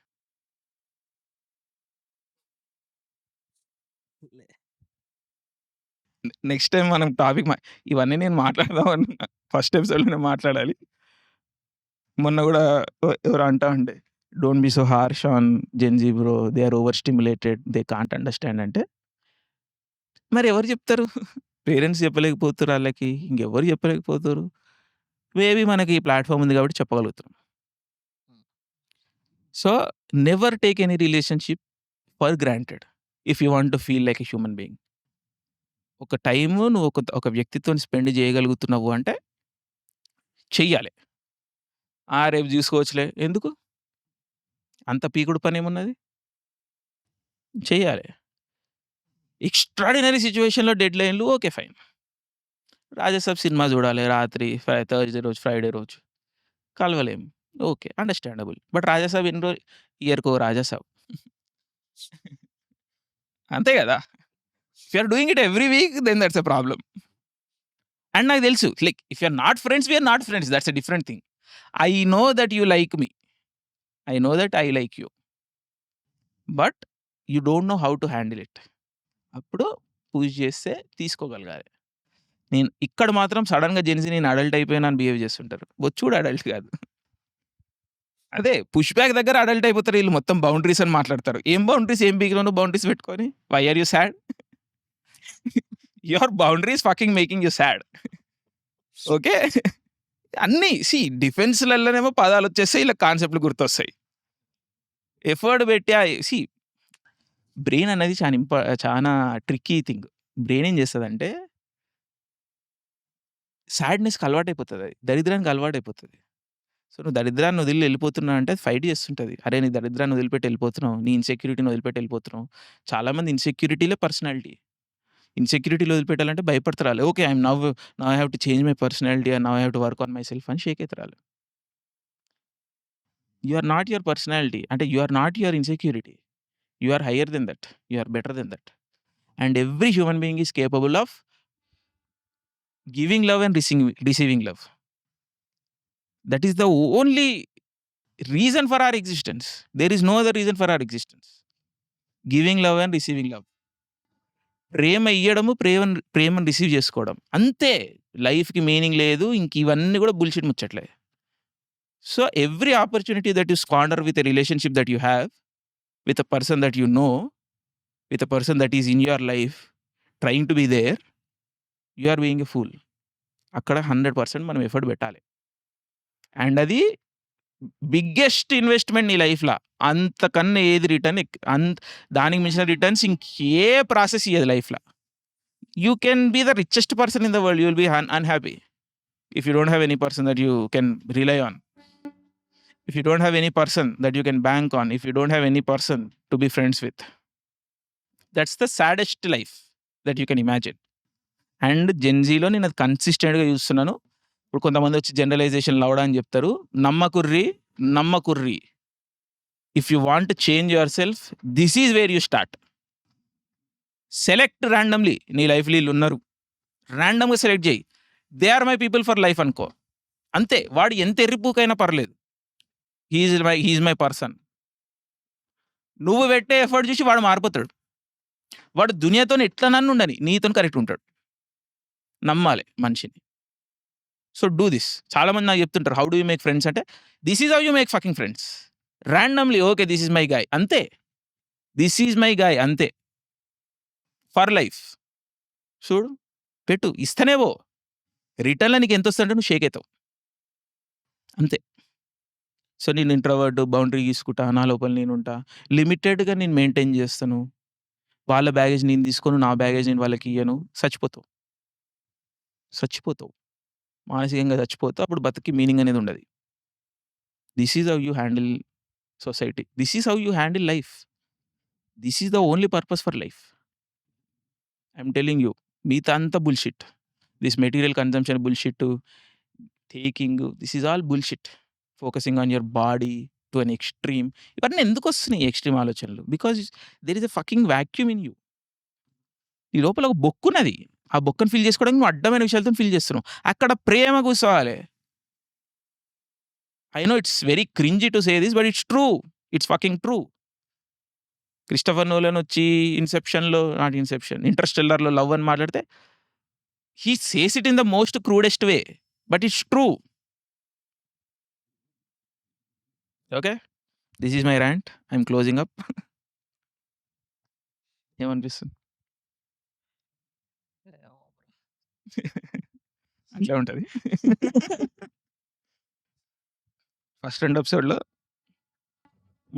Next time మనం టాపిక్ ఇవన్నీ నేను మాట్లాడదాం ఫస్ట్ ఎపిసోడ్లోనే మాట్లాడాలి. మొన్న కూడా ఎవరు అంటా ఉండే, don't be so harsh on Gen Z bro, they are overstimulated, they can't understand అంటే. మరి ఎవరు చెప్తారు? పేరెంట్స్ చెప్పలేకపోతారు వాళ్ళకి, ఇంకెవరు చెప్పలేకపోతారు. మేబీ మనకి ఈ ప్లాట్ఫామ్ ఉంది కాబట్టి చెప్పగలుగుతున్నాం. So never take any relationship for granted if you want to feel like a human being. ఒక టైము నువ్వు ఒక వ్యక్తితో స్పెండ్ చేయగలుగుతున్నావు అంటే చెయ్యాలి. రేపు చూసుకోవచ్చులే, ఎందుకు అంత పీకుడు పని ఏమున్నది, చెయ్యాలి. ఎక్స్ట్రాడినరీ సిచ్యువేషన్లో డెడ్ లైన్లు ఓకే ఫైన్. రాజాసాబ్ సినిమా చూడాలి రాత్రి, థర్స్డే రోజు, ఫ్రైడే రోజు కలవలేము, ఓకే అండర్స్టాండబుల్. బట్ రాజాసాబ్ ఎన్ని రోజు, ఇయర్కో రాజాసాబ్ అంతే కదా. If you're doing it every week then that's a problem. And నాకు తెలుసు, like if you're not friends, we're not friends, that's a different thing. I know that you like me, I know that I like you, but you don't know how to handle it. అప్పుడు పూజ చేస్తే తీసుకోగలగాలి. నేను ఇక్కడ మాత్రం సడన్గా జెన్సీ నేను అడల్ట్ అయిపోయినా అని బిహేవ్ చేస్తుంటారు. వచ్చుడు అడల్ట్ కాదు. అదే పుష్ బ్యాక్ దగ్గర అడల్ట్ అయిపోతారు వీళ్ళు, మొత్తం బౌండరీస్ అని మాట్లాడతారు. ఏం బౌండరీస్, ఏం బీగ్లోను బౌండరీస్ పెట్టుకొని, why are you sad? Your boundaries fucking making you sad. Okay, అన్నీ డిఫెన్స్లలోనేమో పదాలు వచ్చేస్తాయి, ఇలా కాన్సెప్ట్లు గుర్తొస్తాయి. ఎఫర్ట్ పెట్టి బ్రెయిన్ అనేది చాలా ట్రిక్కీ థింగ్. బ్రెయిన్ ఏం చేస్తుందంటే సాడ్నెస్కి అలవాటైపోతుంది, అది దరిద్రానికి అలవాటైపోతుంది. సో నువ్వు దరిద్రాన్ని వదిలి వెళ్ళిపోతున్నావు అంటే అది ఫైట్ చేస్తుంటుంది. అరే నీ దరిద్రాన్ని వదిలిపెట్టి వెళ్ళిపోతున్నావు, నీ ఇన్సెక్యూరిటీని వదిలిపెట్టి వెళ్ళిపోతున్నావు. చాలామంది ఇన్సెక్యూరిటీలే పర్సనాలిటీ. ఇన్సెక్యూరిటీలో వదిలిపెట్టాలంటే భయపడతారు. Okay, I'm now I have to change my personality and now I have to work on my self అని షేక్ అవుతారు. You are not your personality, అంటే you are not your insecurity. You are higher than that. You are better than that. And every human being is capable of giving love and receiving love. That is the only reason for our existence. There is no other reason for our existence. Giving love and receiving love. ప్రేమ ఇయ్యడము, ప్రేమను రిసీవ్ చేసుకోవడం, అంతే. లైఫ్కి మీనింగ్ లేదు, ఇంక ఇవన్నీ కూడా బుల్షిట్ ముచ్చట్లే. So every opportunity that you squander with a relationship that you have with a person that you know, with a person that is in your life trying to be there, you are being a fool. అక్కడ 100% మనం ఎఫర్ట్ పెట్టాలి. అండ్ అది బిగ్గెస్ట్ ఇన్వెస్ట్మెంట్ నీ లైఫ్లో. అంతకన్నా ఏది రిటర్న్, దానికి మించిన రిటర్న్స్ ఇంకే ప్రాసెస్ ఇయ్యదు లైఫ్లో. You can be the richest person in the world, you will be unhappy if you don't have any person that you can rely on. if you don't have any person that you can bank on, if you don't have any person to be friends with, that's the saddest life that you can imagine. And జెన్జీలో నేను అది కన్సిస్టెంట్గా చూస్తున్నాను. ఇప్పుడు కొంతమంది వచ్చి జనరలైజేషన్ లవడా అని చెప్తారు. నమ్మకుర్రి if you want change your self, this is where you start. Select randomly. నీ లైఫ్లో వీళ్ళు ఉన్నారు, ర్యాండమ్గా సెలెక్ట్ చేయి. They are my people for life అనుకో, అంతే. వాడు ఎంత ఎర్రిపూకైనా పర్లేదు, హీఈస్ మై పర్సన్. నువ్వు పెట్టే ఎఫర్ట్ చూసి వాడు మారిపోతాడు. వాడు దునియాతో ఎట్లా నన్ను ఉండని, నీతో కరెక్ట్ ఉంటాడు. నమ్మాలి మనిషిని. So do this. చాలామంది నాకు చెప్తుంటారు, how do you make friends అంటే, this is how you make fucking friends. Randomly, okay this is my guy, అంతే. దిస్ ఈజ్ మై గాయ్, అంతే. For life. చూడు, పెట్టు, ఇస్తనేవో. రిటర్న్లో నీకు ఎంత వస్తుంటే నువ్వు షేక్ అవుతావు, అంతే. సో నేను ఇంట్రోవర్ట్, బౌండరీ తీసుకుంటా, నా లోపల నేను ఉంటా, లిమిటెడ్గా నేను మెయింటైన్ చేస్తాను. వాళ్ళ బ్యాగేజ్ నేను తీసుకోను, నా బ్యాగేజ్ నేను వాళ్ళకి ఇయ్యను. చచ్చిపోతావు, మానసికంగా చచ్చిపోతావు. అప్పుడు బతికి మీనింగ్ అనేది ఉండదు. This is how you handle society, this is how you handle life, this is the only purpose for life. I'm telling you, మిగతా అంతా bullshit. This material consumption bullshit, taking, this is all bullshit. Focusing on your body to an extreme. ఇవన్నీ ఎందుకు వస్తున్నాయి ఎక్స్ట్రీమ్ ఆలోచనలు? Because there is a fucking vacuum in you. ఈ లోపల ఒక బొక్కున్నది, ఆ బొక్కను ఫిల్ చేసుకోవడానికి నువ్వు అడ్డమైన విషయాలతో ఫిల్ చేస్తున్నావు. అక్కడ ప్రేమ కూర్చోవాలి. I know it's very cringey to say this, but it's true, it's fucking true. Christopher Nolan వచ్చి ఇంటర్స్టెల్లర్లో లవ్ అని మాట్లాడితే, he says it in the most crudest way, but it's true. Okay, this is my rant, I'm closing up. ఏమనిపిస్తుంది? అట్లా ఉంటుంది. ఫస్ట్ 2 ఎపిసోడ్లో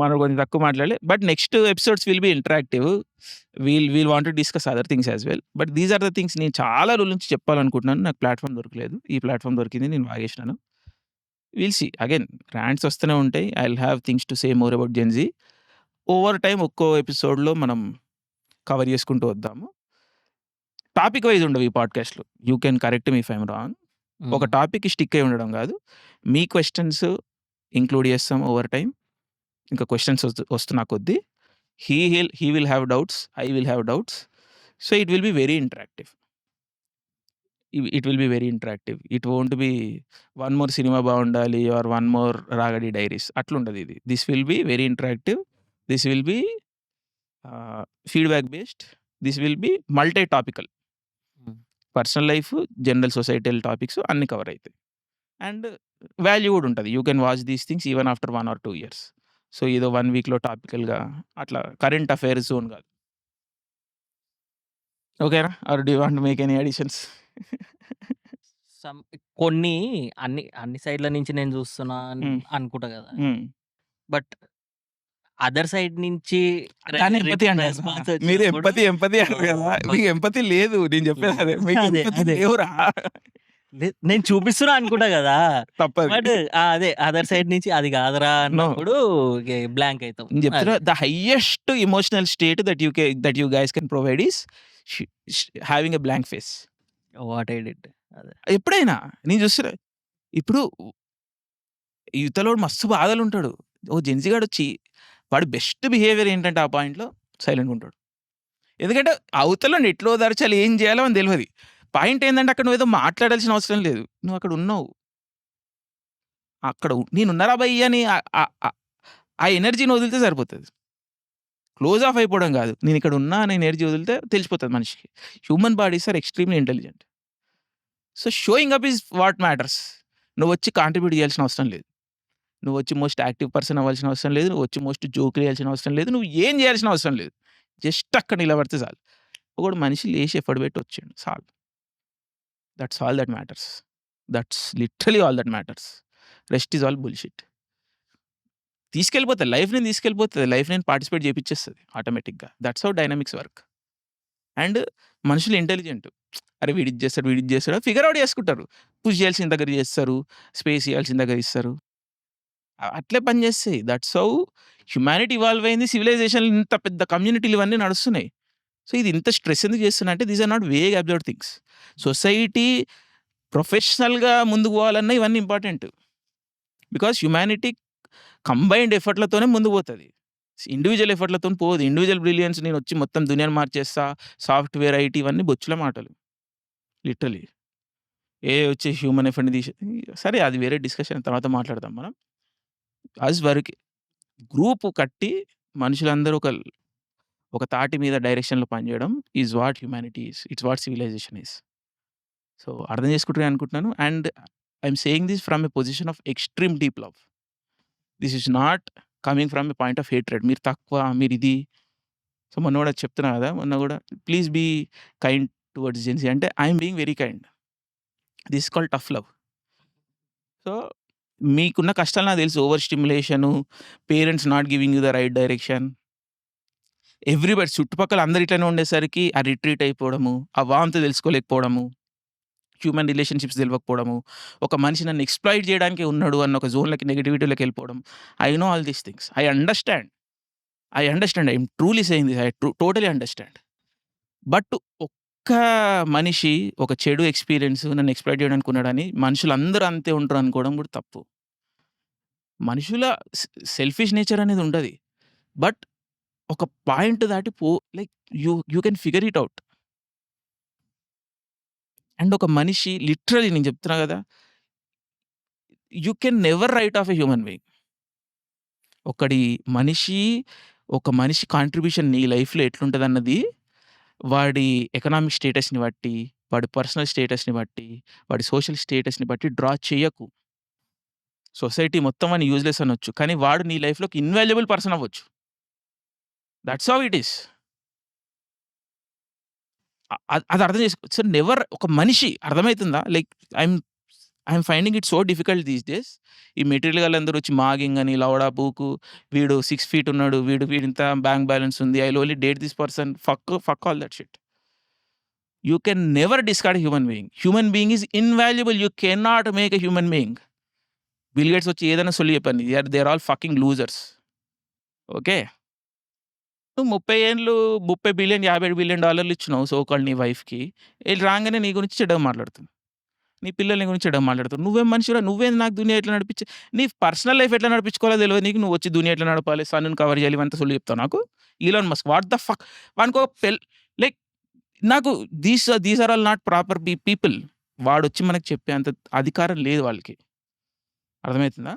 మనం కొంచెం తక్కువ మాట్లాడాలి, but next episodes will be interactive. We'll want to discuss other things as well. But these are the things నేను చాలా రోజుల నుంచి చెప్పాలనుకుంటున్నాను. నాకు ప్లాట్ఫామ్ దొరకలేదు, ఈ ప్లాట్ఫామ్ దొరికింది, నేను వాగేసినాను. విల్ సీ అగైన్, ర్యాంట్స్ వస్తూనే ఉంటాయి. I will have things to say more about Gen Z. Over time ఒక్కో ఎపిసోడ్లో మనం కవర్ చేసుకుంటూ వద్దాము. టాపిక్ వైజ్ ఉండవు ఈ పాడ్కాస్ట్లో. You can correct me if I'm wrong. ఒక టాపిక్ స్టిక్ అయి ఉండడం కాదు, మీ క్వశ్చన్స్ ఇంక్లూడ్ చేస్తాం ఓవర్ టైం. ఇంకా క్వశ్చన్స్ వస్తున్నా కొద్దీ he will have doubts, I will have doubts. So it will be very interactive. It won't be one more cinema బాగుండాలి ఆర్ వన్ మోర్ రాగడి డైరీస్, అట్లుండదు ఇది. This will be very interactive, this will be feedback based, this will be multi topical. Personal life, general societal topics అన్ని కవర్ అవుతాయి. అండ్ వాల్యూ కూడా ఉంటుంది. You can watch these things even after 1 or 2 years. So ఏదో 1 weekలో టాపికల్గా అట్లా కరెంట్ అఫైర్స్ జోన్ కాదు. ఓకేనా? Or do you want to make any additions? కొన్ని అన్ని సైడ్ల నుంచి నేను చూస్తున్నా అనుకుంటా కదా, బట్ అదర్ సైడ్ నుంచి మీరు ఎంపతి అన్నారు కదా, మీకు ఎంపతి లేదు. నేను చెప్పేది అదే, మీకు ఎంపతి లేవురా. నేను చూపిస్తున్నా అనుకుంటా కదా, తప్పదు. బట్ అదే అదర్ సైడ్ నుంచి అది కాదరా అన్నప్పుడు బ్లాంక్ అవుతాం. చెప్తున్నా, the highest emotional state that you guys can provide is having a blank face. What I did. ఎప్పుడైనా నేను చూస్తున్నా, ఇప్పుడు యువతలోడు మస్తు బాధలు ఉంటాడు. ఓ జెన్జీగాడు వచ్చి వాడు బెస్ట్ బిహేవియర్ ఏంటంటే ఆ పాయింట్లో సైలెంట్గా ఉంటాడు. ఎందుకంటే అవతల ఎట్లో దరచాలి, ఏం చేయాలో అని తెలియదు. పాయింట్ ఏంటంటే అక్కడ నువ్వేదో మాట్లాడాల్సిన అవసరం లేదు, నువ్వు అక్కడ ఉన్నావు. అక్కడ నేనున్నారా భయ్ అని ఆ ఎనర్జీని వదిలితే సరిపోతుంది. క్లోజ్ ఆఫ్ అయిపోవడం కాదు, నేను ఇక్కడ ఉన్నా అనే ఎనర్జీ వదిలితే తెలిసిపోతుంది మనిషికి. Human bodies are extremely intelligent. So showing up is what matters. నువ్వు వచ్చి కాంట్రిబ్యూట్ చేయాల్సిన అవసరం లేదు, నువ్వు వచ్చి మోస్ట్ యాక్టివ్ పర్సన్ అవ్వాల్సిన అవసరం లేదు, నువ్వు వచ్చి మోస్ట్ జోక్ వేయాల్సిన అవసరం లేదు, నువ్వు ఏం చేయాల్సిన అవసరం లేదు. జస్ట్ అక్కడ నిలబడితే చాలు. ఒకడు మనిషి లేచి ఎఫర్ట్ పెట్టి వచ్చాడు చాలు. That's all that matters. That's literally all that matters. Rest is all bullshit. తీసుకెళ్ళిపోతుంది లైఫ్, నేను తీసుకెళ్ళిపోతుంది లైఫ్, నేను పార్టిసిపేట్ చేయించేస్తుంది ఆటోమేటిక్గా. That's how dynamics work. And మనుషులు ఇంటెలిజెంట్. అరే వీడిది చేస్తాడు ఫిగర్ అవుట్ చేసుకుంటారు. పుష్ చేయాల్సిన దగ్గర చేస్తారు, స్పేస్ ఇవ్వాల్సిన దగ్గర ఇస్తారు. అట్లే పనిచేస్తాయి. దట్స్ హౌ హ్యుమానిటీ ఇవాల్వ్ అయింది. సివిలైజేషన్ ఇంత పెద్ద కమ్యూనిటీలు ఇవన్నీ నడుస్తున్నాయి. సో ఇది ఇంత స్ట్రెస్ ఎందుకు చేస్తున్నా అంటే these are not vague absurd things. Society ప్రొఫెషనల్‌గా ముందుకు పోవాలన్నా ఇవన్నీ ఇంపార్టెంట్. బికాస్ హ్యుమానిటీ కంబైన్డ్ ఎఫర్ట్‌లతోనే ముందుకు పోతది. ఇండివిడ్యువల్ ఎఫర్ట్‌లతోని పోదు. ఇండివిడ్యువల్ బ్రిలియన్స్ నేనొచ్చి మొత్తం దునియాని మార్చేస్తా, సాఫ్ట్‌వేర్, ఐటీ ఇవన్నీ బొచ్చుల మాటలు. లిటరల్లీ. వచ్చి హ్యూమన్ ఎఫర్ట్‌ని తీసి సరే అది వేరే డిస్కషన్ తర్వాత మాట్లాడదాం మనం. అస్ వరకే గ్రూప్ కట్టి మనుషులందరూ ఒక తాటి మీద డైరెక్షన్‌లో పనిచేయడం is what humanity is. It's what civilization is. So అర్థం చేసుకుంటారని అనుకుంటున్నాను. And I'm saying this from a position of extreme deep love. This is not coming from a point of hatred. మీరు తక్కువ, మీరిది. సో మొన్న కూడా చెప్తున్నా కదా! మొన్న కూడా please be kind towards gen Z అంటే I'm being very kind. This is called tough love. So మీకున్న కష్టాలు నాకు తెలుసు. Over stimulation, parents not giving you the right direction. Everybody చుట్టుపక్కల అందరూ ఇట్లనే ఉండేసరికి ఆ రిట్రీట్ అయిపోవడము, ఆ వాంత్ తెలుసుకోలేకపోవడము, హ్యూమన్ రిలేషన్‌షిప్స్ తెలవకపోవడము, ఒక మనిషి నన్ను ఎక్స్‌ప్లాయిట్ చేయడానికే ఉన్నాడు అన్న ఒక జోన్‌లోకి నెగటివిటీలోకి వెళ్ళిపోవడం. I know all these things. I understand. I am truly saying this. Totally understand. But ఒక్క మనిషి ఒక చెడు ఎక్స్‌పీరియన్స్ నన్ను ఎక్స్‌ప్లాయిట్ చేయడానికి ఉన్నాడని మనుషులందరూ అంతే ఉంటారు అనుకోవడం కూడా తప్పు. మనుషుల సెల్ఫిష్ నేచర్ అనేది ఉంటది. బట్ ఒక పాయింట్ దాటి like you can figure it out. And ఒక మనిషి లిటరల్లీ నేను చెప్తున్నా కదా! You can never right of a human being. ఒక మనిషి కాంట్రిబ్యూషన్ నీ లైఫ్‌లో ఎట్లుంటదన్నది వాడి ఎకనామిక్ స్టేటస్‌ని బట్టి, వాడి పర్సనల్ స్టేటస్‌ని బట్టి, వాడి సోషల్ స్టేటస్‌ని బట్టి డ్రా చెయ్యకు. సొసైటీ మొత్తం వాడిని యూజ్‌లెస్ అనొచ్చు. కానీ వాడు నీ లైఫ్‌లోకి ఇన్‌వాల్యుబుల్ పర్సన్ అవ్వచ్చు. That's how it is. అది అర్థం చేసుకో. సో నెవర్ ఒక మనిషి అర్థమైతుందా? Like I'm finding it so difficult these days. ఈ మెటీరియల్ గాళ్ళందరూ వచ్చి మాగింగ్ అని, లవడా బూకు, వీడు 6 ఫీట్ ఉన్నాడు, వీడింత బ్యాంక్ బ్యాలెన్స్ ఉంది, I will only date this person. Fuck all that shit. You can never discard human being. Human being is invaluable. You cannot make a human being. Bill gates వచ్చి ఏదైనా సొల్లు చెప్పండి. They are all fucking losers. Okay. నువ్వు 30 ఏండ్లు $30 బిలియన్, $50 బిలియన్ ఇచ్చినావు సో కాల్డ్ నీ వైఫ్‌కి. ఈళ్ళు రాంగానే నీ గురించి చెడ్డగా మాట్లాడుతున్నారు. నీ పిల్లల నీ గురించి చెడ్డగా మాట్లాడుతున్నారు. నువ్వేం మనిషిరా? నువ్వేంది నాకు దునియా ఎట్లా నడిపించి నీ పర్సనల్ లైఫ్ ఎట్లా నడిపించుకోవాలో తెలవదు నీకు. నువ్వు వచ్చి దునియా ఎట్లా నడపాలి, సన్‌ని కవర్ చేయాలి ఇవంతా సొల్లు చెప్తావు నాకు. Elon Musk what the fuck. వానికో లైక్ నాకు these are all not proper people. వాడొచ్చి మనకు చెప్పే అంత అధికారం లేదు వాళ్ళకి. అర్థమవుతుందా?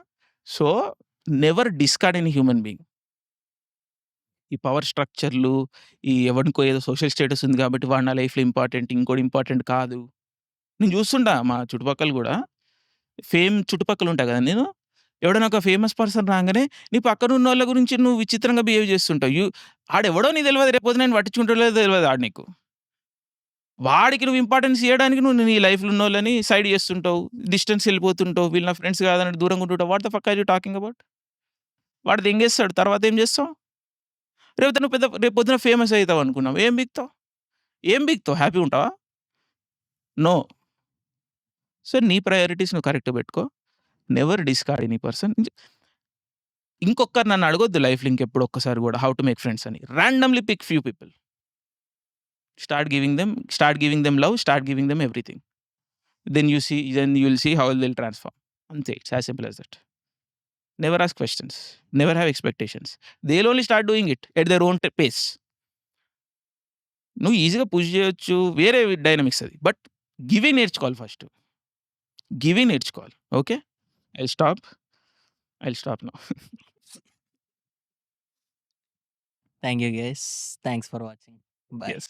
So never discard any human being. ఈ పవర్ స్ట్రక్చర్‌లు, ఎవడికో ఏదో సోషల్ స్టేటస్ ఉంది కాబట్టి వాడు నా లైఫ్‌లో ఇంపార్టెంట్, ఇంకోడు ఇంపార్టెంట్ కాదు. నేను చూస్తుంటా మా చుట్టుపక్కల గూడా. చుట్టుపక్కల ఉంటా కదా నేను. ఎవడైనా ఒక ఫేమస్ పర్సన్ రాంగానే నీ పక్కనున్నోళ్ళ గురించి నువ్వు విచిత్రంగా బిహేవ్ చేస్తుంటావు. ఆడెవడో నీకు తెలవదు. రేపొద్దున నేను పట్టించుకుంటాడో లేదో తెలవదు ఆడు నీకు. వాడికి నువ్వు ఇంపార్టెన్స్ ఇయ్యడానికి నువ్వు నీ లైఫ్‌లో ఉన్నోళ్ళని సైడ్ చేస్తుంటావు. డిస్టెన్స్ వెళ్ళిపోతుంటావు. వీళ్ళు నా ఫ్రెండ్స్ కాదన్నట్టు దూరంగా ఉంటుంటావు. What the fuck are you talking about? వాడు దెంగేస్తాడు. తర్వాత ఏం చేస్తావు? రేపొద్దున ఫేమస్ అయితావు అనుకున్నావు. ఏం బీకుతావు? హ్యాపీగా ఉంటావా? నో. సో నీ ప్రయారిటీస్ నువ్వు కరెక్ట్‌గా పెట్టుకో. Never discard any person. ఇంకొకరు నన్ను అడగొద్దు లైఫ్‌లో ఇంకెప్పుడు ఒక్కసారి కూడా హౌ టు మేక్ ఫ్రెండ్స్ అని. రాండమ్‌లీ pick few people. Start giving them love, start giving them everything. Then you will see how they will transform. అంతే. It's as simple as that. Never ask questions. Never have expectations. They will only start doing it at their own pace. నువ్వు ఈజీగా పుష్ చేయొచ్చు. వేరే డైనమిక్స్ అది. బట్ గివింగ్ నేర్చుకోవాలి ఫస్ట్. గివింగ్ నేర్చుకోవాలి. Okay. I will stop now. Thank you guys. Thanks for watching. By. Yes.